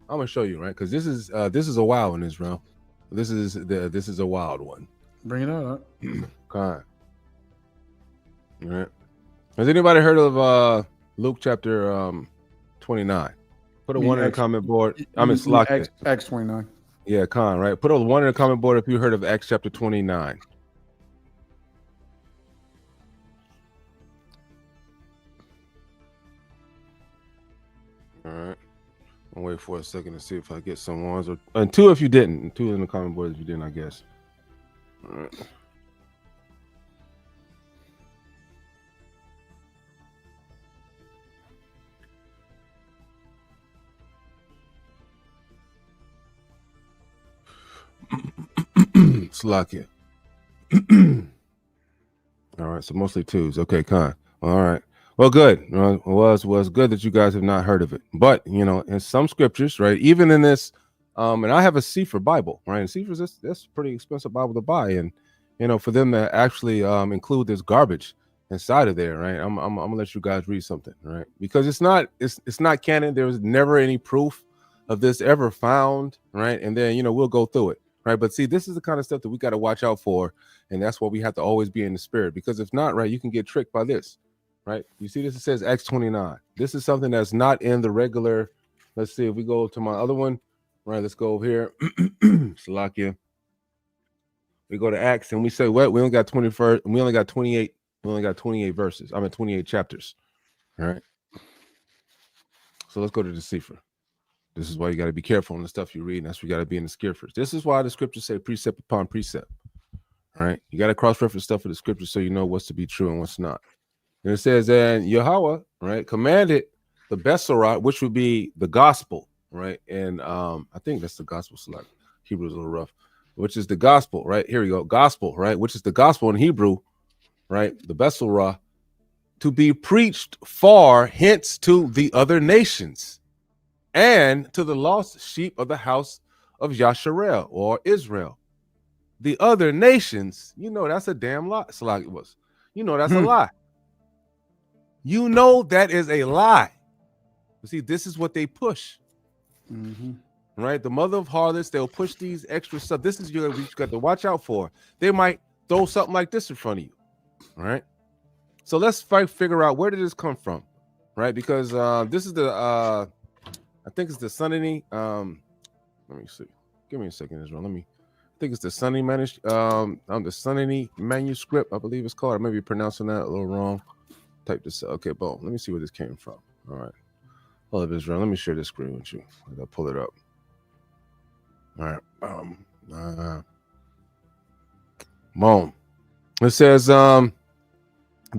I'm gonna show you, right? Because this is a wild one, Israel. This is a wild one. Bring it out. God. All right. Has anybody heard of Luke chapter 29? Put a one in the comment board. I'm in Slack. Acts 29. Yeah, Khan, right? Put a one in the comment board if you heard of Acts chapter 29. All right. I'll wait for a second to see if I get some ones, or and two if you didn't, and two in the comment board if you didn't, I guess. All right. Slakia. All right, so mostly twos. Okay, Khan. All right. Well, good. Was good that you guys have not heard of it. But you know, in some scriptures, right? Even in this, and I have a Sefer Bible, right? And Sefer's that's a pretty expensive Bible to buy, and you know, for them to actually include this garbage inside of there, right? I'm gonna let you guys read something, right? Because it's not canon. There was never any proof of this ever found, right? And then you know, we'll go through it, right? But see, this is the kind of stuff that we got to watch out for, and that's why we have to always be in the spirit. Because if not, right, you can get tricked by this. Right, you see this, it says Acts 29. This is something that's not in the regular. Let's see if we go to my other one. Right, let's go over here. Salakia. We go to Acts and we say, what? We only got 21st, we only got 28, we only got 28 verses. I mean 28 chapters. All right. So let's go to the Sefer. This is why you got to be careful on the stuff you read, and that's why you got to be in the scriptures. This is why the scriptures say precept upon precept. All right, you got to cross-reference stuff for the scriptures so you know what's to be true and what's not. And it says, and Yahweh, right, commanded the Besserah, which would be the gospel, right? And I think that's the gospel select. Hebrew's a little rough, which is the gospel, right? Here we go. Gospel, right? Which is the gospel in Hebrew, right? The Besserah, to be preached far hence to the other nations and to the lost sheep of the house of Yasharel or Israel. The other nations, you know, that's a damn lie. It was, you know, that's a lie. You know that is a lie. You see, this is what they push. Right? The mother of harlots, they'll push these extra stuff. This is what you got to watch out for. They might throw something like this in front of you. All right. So let's figure out, where did this come from? Right? Because this is the I think it's the Sunny. Let me see. Give me a second, Israel. I think it's the Sunny the Sunny manuscript, I believe it's called. I may be pronouncing that a little wrong. Type this. Okay, boom. Let me see where this came from. All right. Hold up, Israel. Let me share this screen with you. I'll pull it up. All right. Boom. It says the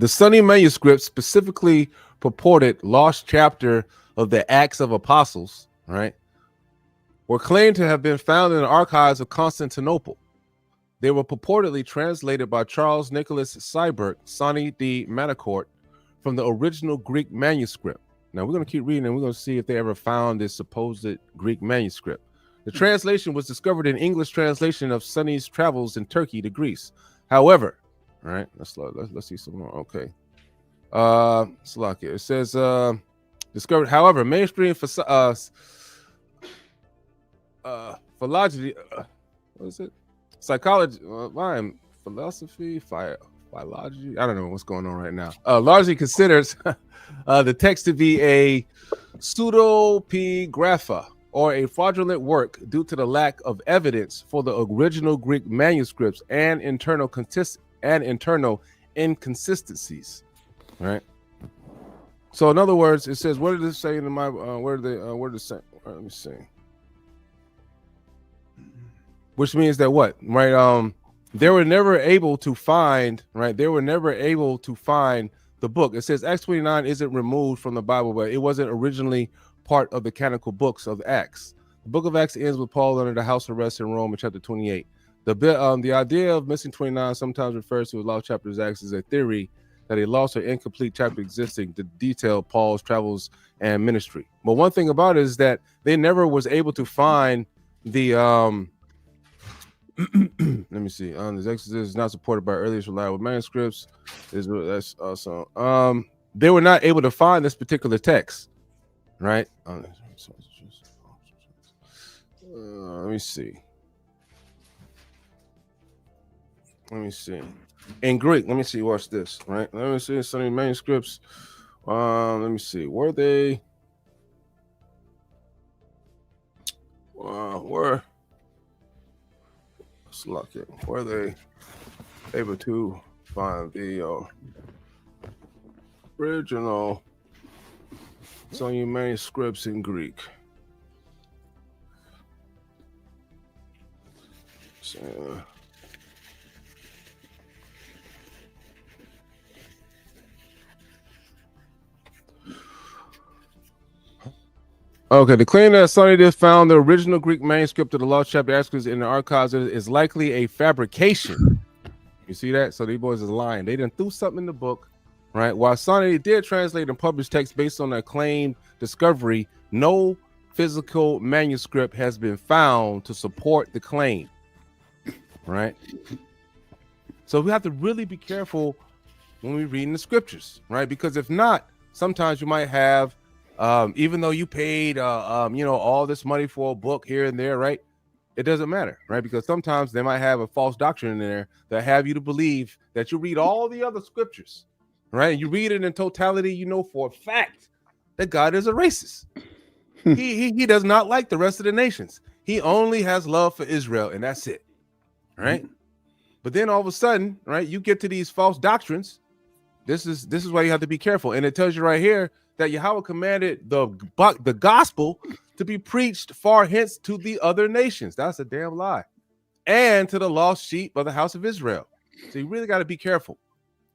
Sunny manuscript specifically purported lost chapter of the Acts of Apostles, right, were claimed to have been found in the archives of Constantinople. They were purportedly translated by Charles Nicholas Seiberg, Sonny D. Manacourt, from the original Greek manuscript. Now we're going to keep reading and we're going to see if they ever found this supposed Greek manuscript. The translation was discovered in English translation of Sonny's travels in Turkey to Greece. However, all right, let's see some more. Okay. Salakia. It says discovered, however, mainstream philology, what is it? Psychology, philosophy, philology. I don't know what's going on right now. Largely considers the text to be a pseudepigrapha or a fraudulent work due to the lack of evidence for the original Greek manuscripts and internal inconsistencies. right? So in other words, it says, what did it say in my where did it say? Let me see. Which means that what, right? They were never able to find, right? They were never able to find the book. It says Acts 29 isn't removed from the Bible, but it wasn't originally part of the canonical books of Acts. The book of Acts ends with Paul under the house arrest in Rome in chapter 28. The idea of missing 29 sometimes refers to a lost chapter of Acts as a theory that a lost or incomplete chapter existing to detail Paul's travels and ministry. But one thing about it is that they never was able to find the let me see. This Exodus is not supported by earliest reliable manuscripts. That's also they were not able to find this particular text, right? Let me see. Let me see. In Greek, let me see. Watch this, right? Let me see some of the manuscripts. Let me see. Were they? Were they able to find the original Sony manuscripts in Greek? So, okay, the claim that Sonny did found the original Greek manuscript of the lost chapter Exodus in the archives is likely a fabrication. You see that? So these boys is lying. They done threw something in the book, right? While Sonny did translate and publish text based on their claimed discovery, no physical manuscript has been found to support the claim, right? So we have to really be careful when we read in the scriptures, right? Because if not, sometimes you might have even though you paid all this money for a book here and there, right? It doesn't matter, right? Because sometimes they might have a false doctrine in there that have you to believe that you read all the other scriptures, right? And you read it in totality, you know for a fact that God is a racist. he does not like the rest of the nations. He only has love for Israel, and that's it, right? But then all of a sudden, right, you get to these false doctrines. This is why you have to be careful. And it tells you right here that Yahweh commanded the gospel to be preached far hence to the other nations. That's a damn lie. And to the lost sheep of the house of Israel. So you really got to be careful,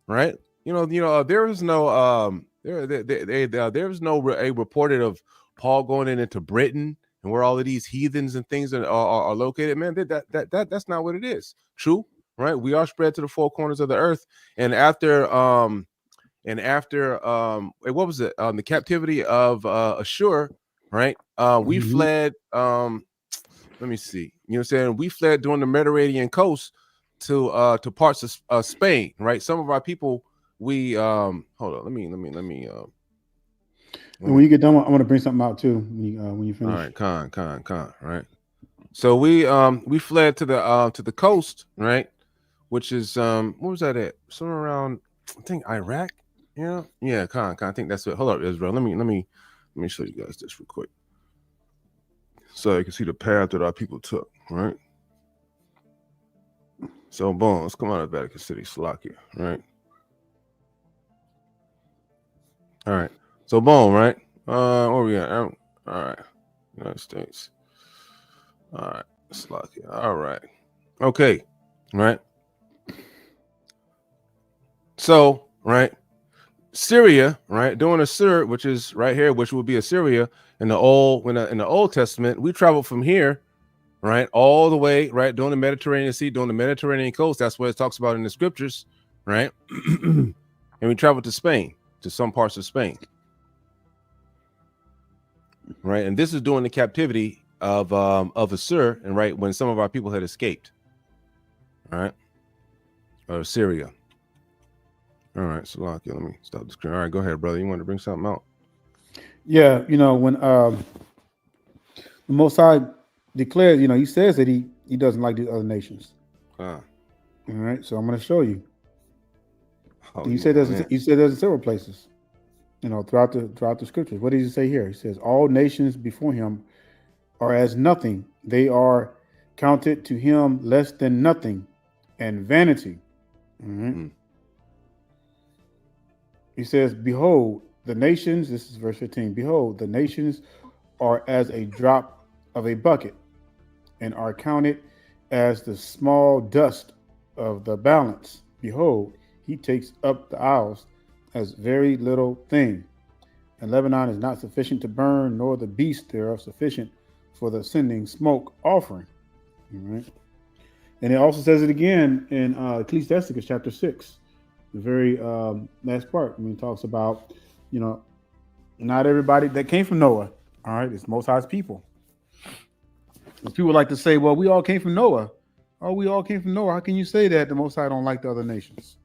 right? There is no there is no reported of Paul going into Britain and where all of these heathens and things are located. Man, that's not what it is. True, right? We are spread to the four corners of the earth, and after what was it? The captivity of Ashur, right? We fled. Let me see. You know what I'm saying? We fled during the Mediterranean coast to parts of Spain, right? Some of our people. We hold on. Let me. And when you get done, I want to bring something out too. When you finish. All right, con. Right. So we fled to the coast, right? Which is what was that at? Somewhere around, I think, Iraq. Yeah, con. I think that's it. Hold up, Israel. Let me show you guys this real quick, so you can see the path that our people took. Right. So boom, let's come out of Vatican City, Slovakia. Right. All right. So boom, right. Where we at? All right. United States. All right. Slovakia. All right. Okay. Right. So right. Syria, right, during Assur, which is right here, which would be Assyria in the Old Testament, we traveled from here, right, all the way, right, during the Mediterranean Sea, during the Mediterranean coast. That's what it talks about in the scriptures, right? And we traveled to Spain, to some parts of Spain, right? And this is during the captivity of Assur, and right when some of our people had escaped, right, or Syria. All right, Salakia, let me stop the screen. All right, go ahead, brother. You want to bring something out? Yeah, when the Most High declares, he says that he doesn't like the other nations. All right, so I'm going to show you. He said there's in several places, throughout the scriptures. What does he say here? He says all nations before him are as nothing; they are counted to him less than nothing, and vanity. All right. He says, "Behold, the nations." This is verse 15. "Behold, the nations are as a drop of a bucket, and are counted as the small dust of the balance. Behold, he takes up the isles as very little thing. And Lebanon is not sufficient to burn, nor the beast thereof sufficient for the ascending smoke offering." All right. And it also says it again in Ecclesiasticus chapter 6, the very last part. It talks about, not everybody that came from Noah. All right, it's Most High's people. And people like to say, well, we all came from Noah. Oh, we all came from Noah. How can you say that the Most High don't like the other nations?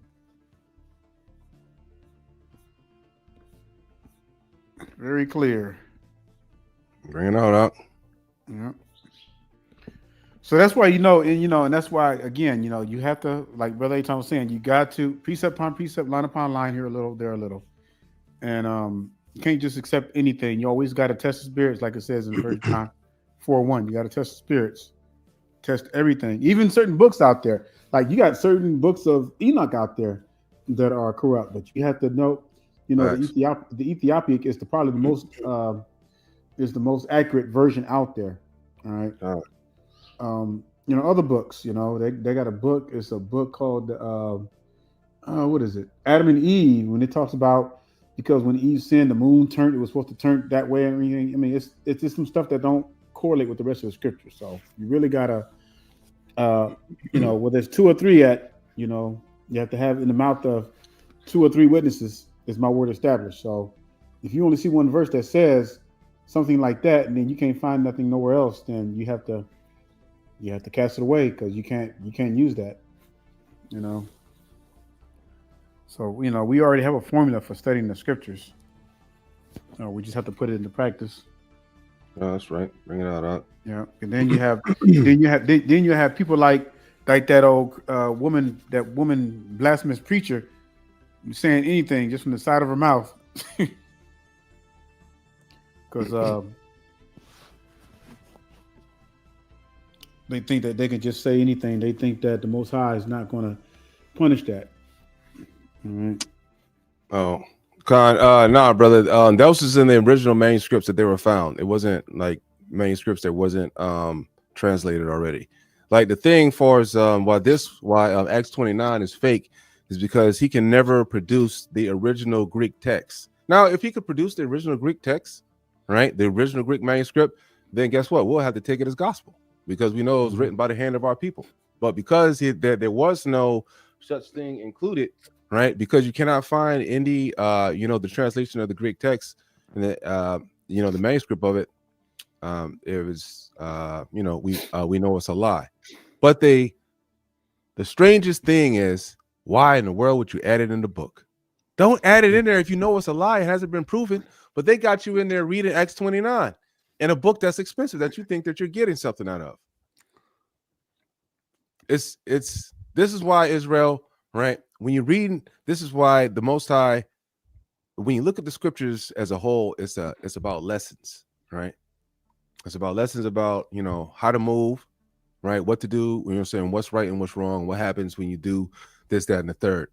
Very clear. Bring it out. Yeah. So that's why, and that's why, again, you have to, like Brother Aton was saying, you got to precept upon precept, line upon line, here a little, there a little. And you can't just accept anything. You always got to test the spirits, like it says in 1 John 4:1. You got to test the spirits, test everything, even certain books out there. Like you got certain books of Enoch out there that are corrupt, but you have to know, the Ethiopic is probably the most accurate version out there. All right. Other books, they got a book. It's a book called what is it? Adam and Eve, when it talks about, because when Eve sinned, the moon turned, it was supposed to turn that way and everything. It's just some stuff that don't correlate with the rest of the scripture. So you really gotta where there's two or three at, you have to have in the mouth of two or three witnesses is my word established. So if you only see one verse that says something like that, and then you can't find nothing nowhere else, then you have to cast it away, because you can't use that. So we already have a formula for studying the scriptures. We just have to put it into practice. Oh, that's right. Bring it out. Yeah, and then you have then you have people like that old woman blasphemous preacher saying anything just from the side of her mouth, because they think that they can just say anything. They think that the Most High is not going to punish that. All right. Oh, nah, brother. That was just in the original manuscripts that they were found. It wasn't like manuscripts that wasn't translated already. Like the thing for us, why Acts 29 is fake is because he can never produce the original Greek text. Now, if he could produce the original Greek text, right, the original Greek manuscript, then guess what? We'll have to take it as gospel, because we know it was written by the hand of our people. But because there was no such thing included, right? Because you cannot find any, the translation of the Greek text and the manuscript of it. It was, we know it's a lie. But the strangest thing is, why in the world would you add it in the book? Don't add it in there if you know it's a lie. It hasn't been proven. But they got you in there reading Acts 29 in a book that's expensive, that you think that you're getting something out of. This is why Israel, right? When you read, this is why the Most High, when you look at the scriptures as a whole, it's about lessons, right? It's about lessons about, how to move, right? What to do, saying what's right and what's wrong, what happens when you do this, that, and the third.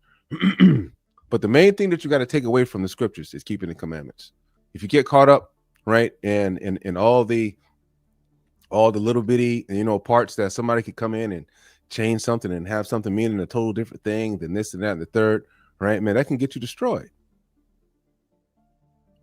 But the main thing that you got to take away from the scriptures is keeping the commandments. If you get caught up, right, in all the little bitty, parts that somebody could come in and change something and have something meaning a total different thing than this and that and the third, right, man, that can get you destroyed.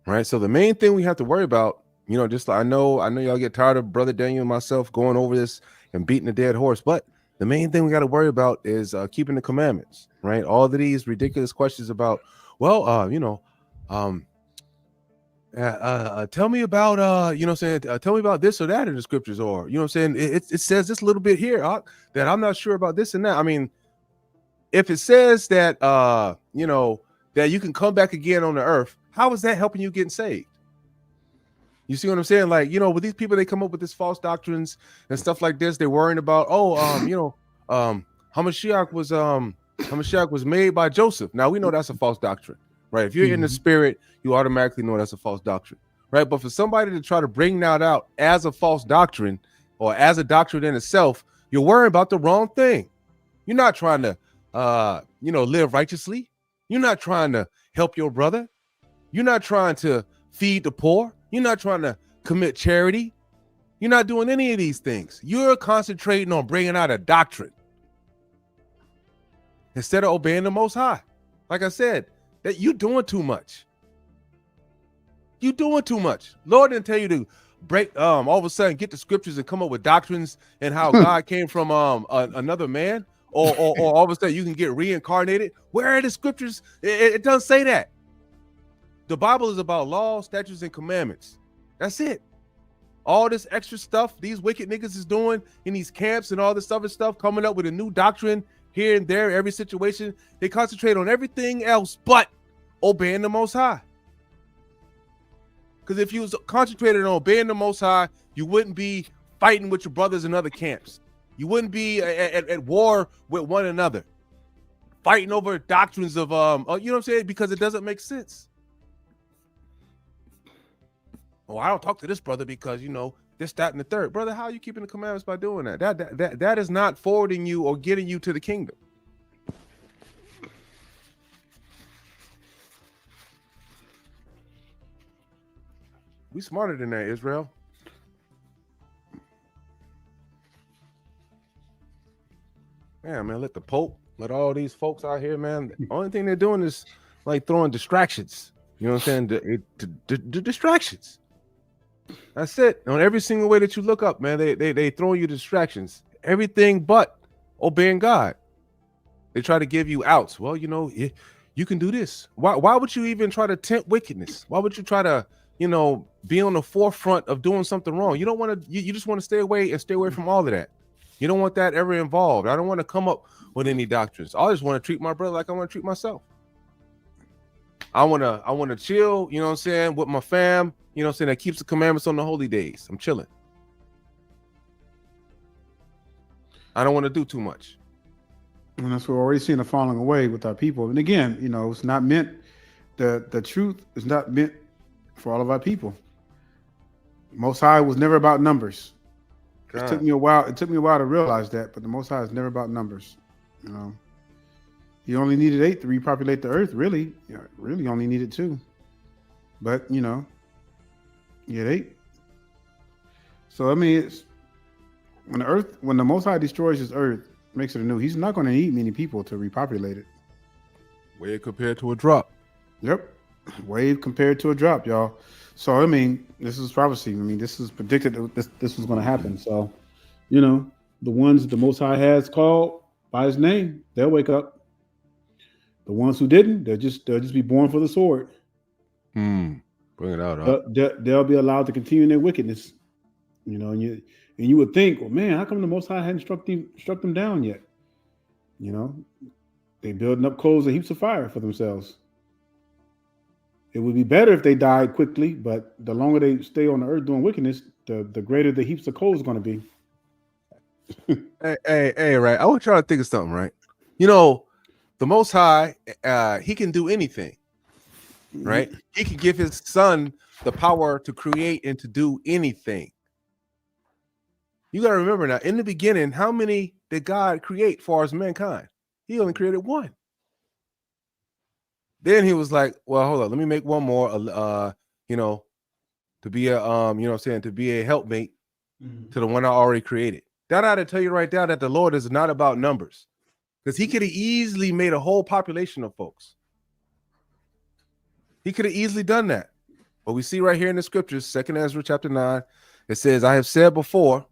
Right. So the main thing we have to worry about, just like I know y'all get tired of Brother Daniel and myself going over this and beating a dead horse, but the main thing we got to worry about is keeping the commandments, right? All of these ridiculous questions about, tell me about, tell me about this or that in the scriptures, or, it says this little bit here that I'm not sure about this and that. I mean, if it says that, that you can come back again on the earth, how is that helping you getting saved? You see what I'm saying? Like, with these people, they come up with this false doctrines and stuff like this. They're worrying about, Hamashiach was made by Joseph. Now we know that's a false doctrine, right? If you're in the spirit, you automatically know that's a false doctrine, right? But for somebody to try to bring that out as a false doctrine or as a doctrine in itself, you're worrying about the wrong thing. You're not trying to, live righteously. You're not trying to help your brother. You're not trying to feed the poor. You're not trying to commit charity. You're not doing any of these things. You're concentrating on bringing out a doctrine instead of obeying the Most High. Like I said, that you're doing too much. You're doing too much. Lord didn't tell you to break, all of a sudden get the scriptures and come up with doctrines and how God came from another man, or all of a sudden you can get reincarnated. Where are the scriptures? It doesn't say that. The Bible is about law, statutes, and commandments. That's it. All this extra stuff these wicked niggas is doing in these camps and all this other stuff, coming up with a new doctrine here and there, every situation, they concentrate on everything else but obeying the Most High. Because if you was concentrated on obeying the Most High, you wouldn't be fighting with your brothers in other camps. You wouldn't be at war with one another, fighting over doctrines of, you know what I'm saying? Because it doesn't make sense. Oh, I don't talk to this brother because, you know, this, that, and the third. Brother, how are you keeping the commandments by doing that? That is not forwarding you or getting you to the kingdom. We smarter than that, Israel. Man, let the Pope, let all these folks out here, man. The only thing they're doing is like throwing distractions. You know what I'm saying? The distractions. That's it. On every single way that you look up, man, they throw you distractions. Everything but obeying God. They try to give you outs. Well, you know, you can do this. Why would you even try to tempt wickedness? Why would you try to, you know, be on the forefront of doing something wrong? You don't want to. You just want to stay away from all of that. You don't want that ever involved. I don't want to come up with any doctrines. I just want to treat my brother like I want to treat myself. I want to chill, you know what I'm saying, with my fam, you know what I'm saying, that keeps the commandments on the holy days. I'm chilling. I don't want to do too much. And that's what we're already seeing a falling away with our people. And again, you know, it's not meant, the truth is not meant for all of our people. Most High was never about numbers. God. It took me a while to realize that, but the Most High is never about numbers. You know, you only needed 8 to repopulate the earth. Really, really only needed 2. But you know, you had 8. So I mean, it's when the Most High destroys His earth, makes it anew, He's not going to need many people to repopulate it. Wave compared to a drop. Yep, wave compared to a drop, y'all. So I mean, this is prophecy. I mean, this is predicted that this was going to happen. So, you know, the ones that the Most High has called by His name, they'll wake up. The ones who didn't, they'll just be born for the sword. Bring it out. Huh? They'll be allowed to continue in their wickedness. You know, and you would think, well, man, how come the Most High hadn't struck them down yet? You know, they building up coals and heaps of fire for themselves. It would be better if they died quickly, but the longer they stay on the earth doing wickedness, the greater the heaps of coals are going to be. hey, right. I want y'all to think of something, right? You know, the Most High, He can do anything, right? He can give His Son the power to create and to do anything. You got to remember now, in the beginning, how many did God create far as mankind? He only created 1. Then He was like, well, hold on, let me make one more, you know, to be a, you know what I'm saying, to be a helpmate to the one I already created. That ought to tell you right there that the Lord is not about numbers, because He could have easily made a whole population of folks. He could have easily done that. But we see right here in the scriptures, 2 Ezra chapter 9, it says, I have said before,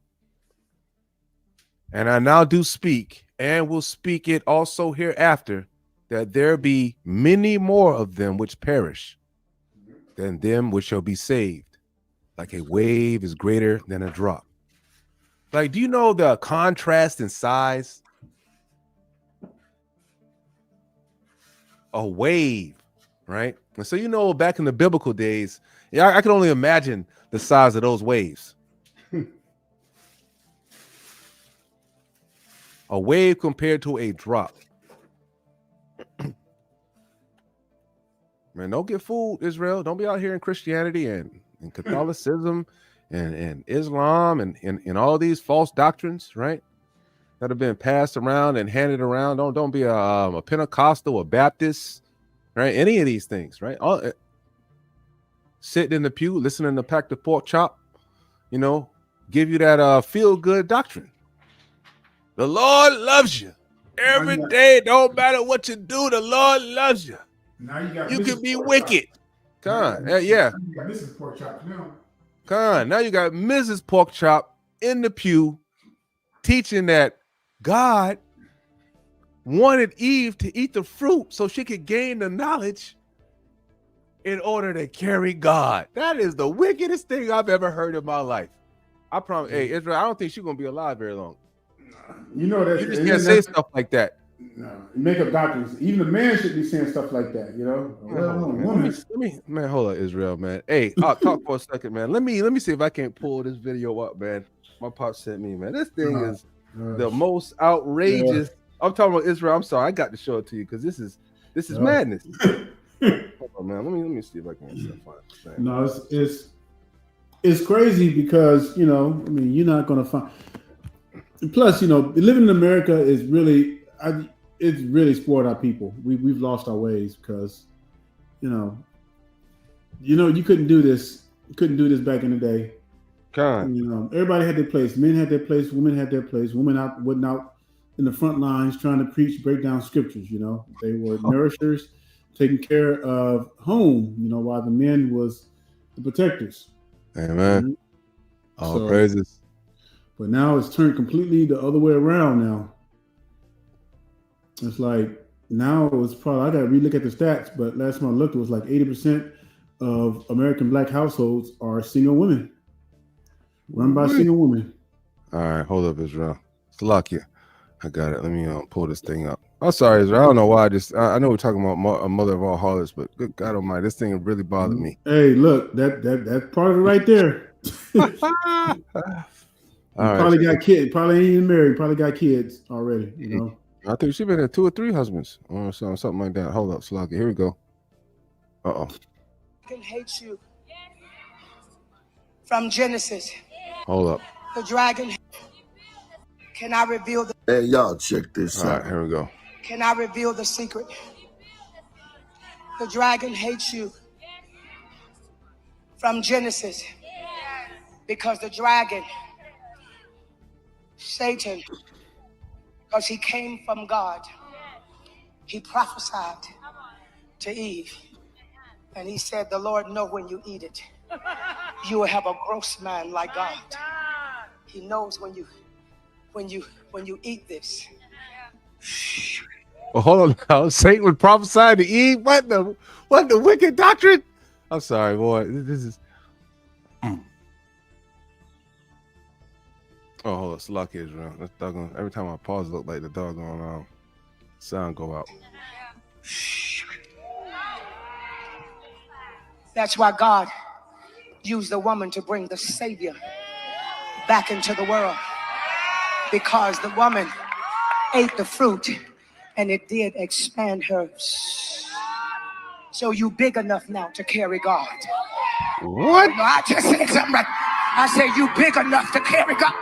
and I now do speak, and will speak it also hereafter, that there be many more of them which perish than them which shall be saved. Like a wave is greater than a drop. Like, do you know the contrast in size? A wave, right? And so, you know, back in the biblical days, I can only imagine the size of those waves. A wave compared to a drop. Man, don't get fooled, Israel. Don't be out here in Christianity and Catholicism and Islam and all these false doctrines, right? That have been passed around and handed around. Don't be a Pentecostal, a Baptist, right? Any of these things, right? All sitting in the pew, listening to Pack the Pork Chop, you know, give you that feel good doctrine. The Lord loves you every day. Don't matter what you do, the Lord loves you. Now you got You Mrs. can be Pork wicked. Chop. Con, yeah. You got Mrs. Pork Chop now. Con, now you got Mrs. Pork Chop in the pew teaching that God wanted Eve to eat the fruit so she could gain the knowledge in order to carry God. That is the wickedest thing I've ever heard in my life. I promise. Hey, Israel, I don't think she's gonna be alive very long. You know that you just can't say stuff like that. No, make up doctrines. Even a man should be saying stuff like that, you know. Man, hold on, Israel, man. Hey, I'll talk for a second, man. Let me see if I can't pull this video up, man. My pop sent me, man. This thing is the most outrageous. Yeah. I'm talking about Israel. I'm sorry, I got to show it to you because this is madness. Hold on, man. Let me see if I can find it. No, it's crazy because you know, I mean, you're not gonna find. Plus, you know, living in America is really, it's really spoiled our people. We've lost our ways because, you know, you couldn't do this. You couldn't do this back in the day. God. You know, everybody had their place. Men had their place. Women had their place. Women wasn't out in the front lines trying to preach, break down scriptures. You know, they were nourishers, taking care of home. You know, while the men was the protectors. Amen. Mm-hmm. All praises. But now it's turned completely the other way around now. It's like now it's probably, I got to relook at the stats, but last time I looked, it was like 80% of American black households are single women. Run by single women. All right, hold up, Israel. Salakia. I got it. Let me pull this thing up. I'm sorry, Israel. I don't know why. I know we're talking about a Mother of All Harlots, but good God Almighty, this thing really bothered me. Hey, look, that's part of it right there. Probably got kids. Probably ain't even married. Probably got kids already. You know. I think she been had 2 or 3 husbands or something like that. Hold up, Slocky. Here we go. I can hate you from Genesis. Hold up. The dragon. Can I reveal the? Hey, y'all check this out. All right, here we go. Can I reveal the secret? The dragon hates you from Genesis because the dragon. Satan, because he came from God, he prophesied to Eve, and he said, the Lord know when you eat it, you will have a gross man like God. He knows when you eat this. Well, hold on now. Satan would prophesy to Eve. What the wicked doctrine? I'm sorry, boy. This is. Oh, hold on. It's lucky, Israel. That's doggone. Every time I pause, it look like the doggone sound go out. That's why God used the woman to bring the Savior back into the world, because the woman ate the fruit and it did expand her. So you big enough now to carry God. What? No, I just said something right. I said you big enough to carry God.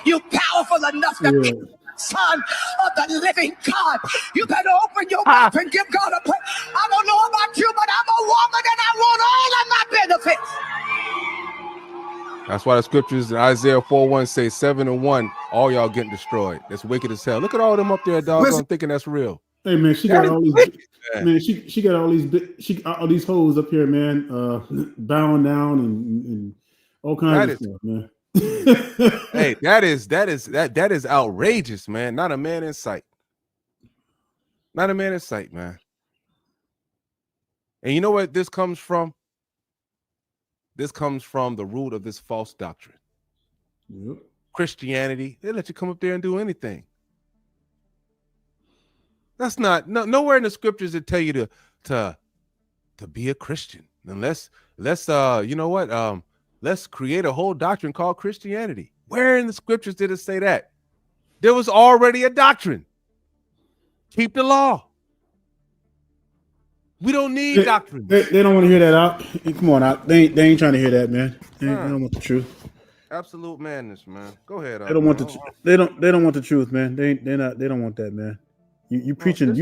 You powerful enough to be the Son of the living God. You better open your mouth and give God a praise. I don't know about you, but I'm a woman and I want all of my benefits. That's why the scriptures in Isaiah 4:1 say 7-1, all y'all getting destroyed. That's wicked as hell. Look at all them up there, doggone, thinking that's real. Hey man, she got all these man. She got all these hoes up here, man, bowing down and all kinds of stuff, man. Hey, that is outrageous, man. Not a man in sight. Not a man in sight, man. And you know what this comes from? This comes from the root of this false doctrine. Yep. Christianity, they let you come up there and do anything. That's not nowhere in the scriptures that tell you to be a Christian. And let's you know what? Let's create a whole doctrine called Christianity. Where in the scriptures did it say that? There was already a doctrine. Keep the law. We don't need doctrine. They don't want to hear that out. Come on out. They ain't trying to hear that, man. They don't want the truth. Absolute madness, man. Go ahead. They don't want the they don't want the truth, man. They don't want that, man. You preaching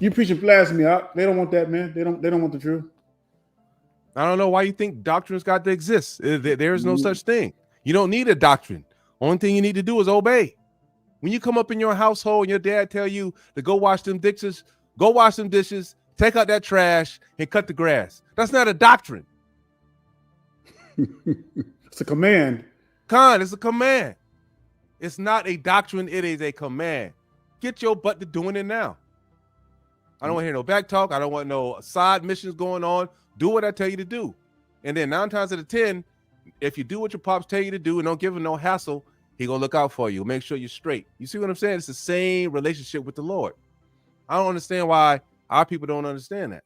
You preaching blasphemy. They don't want that, man. They don't want the truth. I don't know why you think doctrines got to exist. There is no such thing. You don't need a doctrine. Only thing you need to do is obey. When you come up in your household and your dad tell you to go wash them dishes, take out that trash, and cut the grass. That's not a doctrine. It's a command. It's a command. It's not a doctrine. It is a command. Get your butt to doing it now. I don't want to hear no back talk. I don't want no side missions going on. Do what I tell you to do. And then 9 times out of 10, if you do what your pops tell you to do and don't give him no hassle, he gonna look out for you. Make sure you're straight. You see what I'm saying? It's the same relationship with the Lord. I don't understand why our people don't understand that.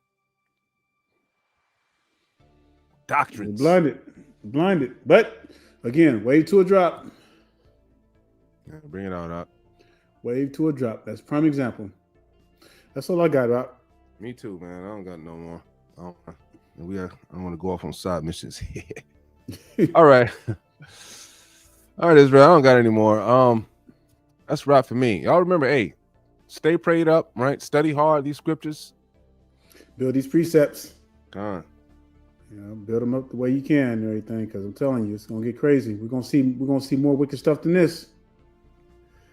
Doctrines. Blinded. But again, wave to a drop. Yeah, bring it out. Wave to a drop. That's prime example. That's all I got, Doc. Me too, man. I don't got no more. I want to go off on side missions here. All right. All right, Israel. I don't got any more. That's right for me. Y'all remember, hey, stay prayed up, right? Study hard these scriptures. Build these precepts. God. Build them up the way you can and everything, because I'm telling you, it's gonna get crazy. We're gonna see more wicked stuff than this.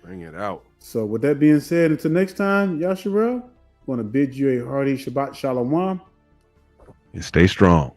Bring it out. So with that being said, until next time, Yasharel, I want to bid you a hearty Shabbat Shalom. And stay strong.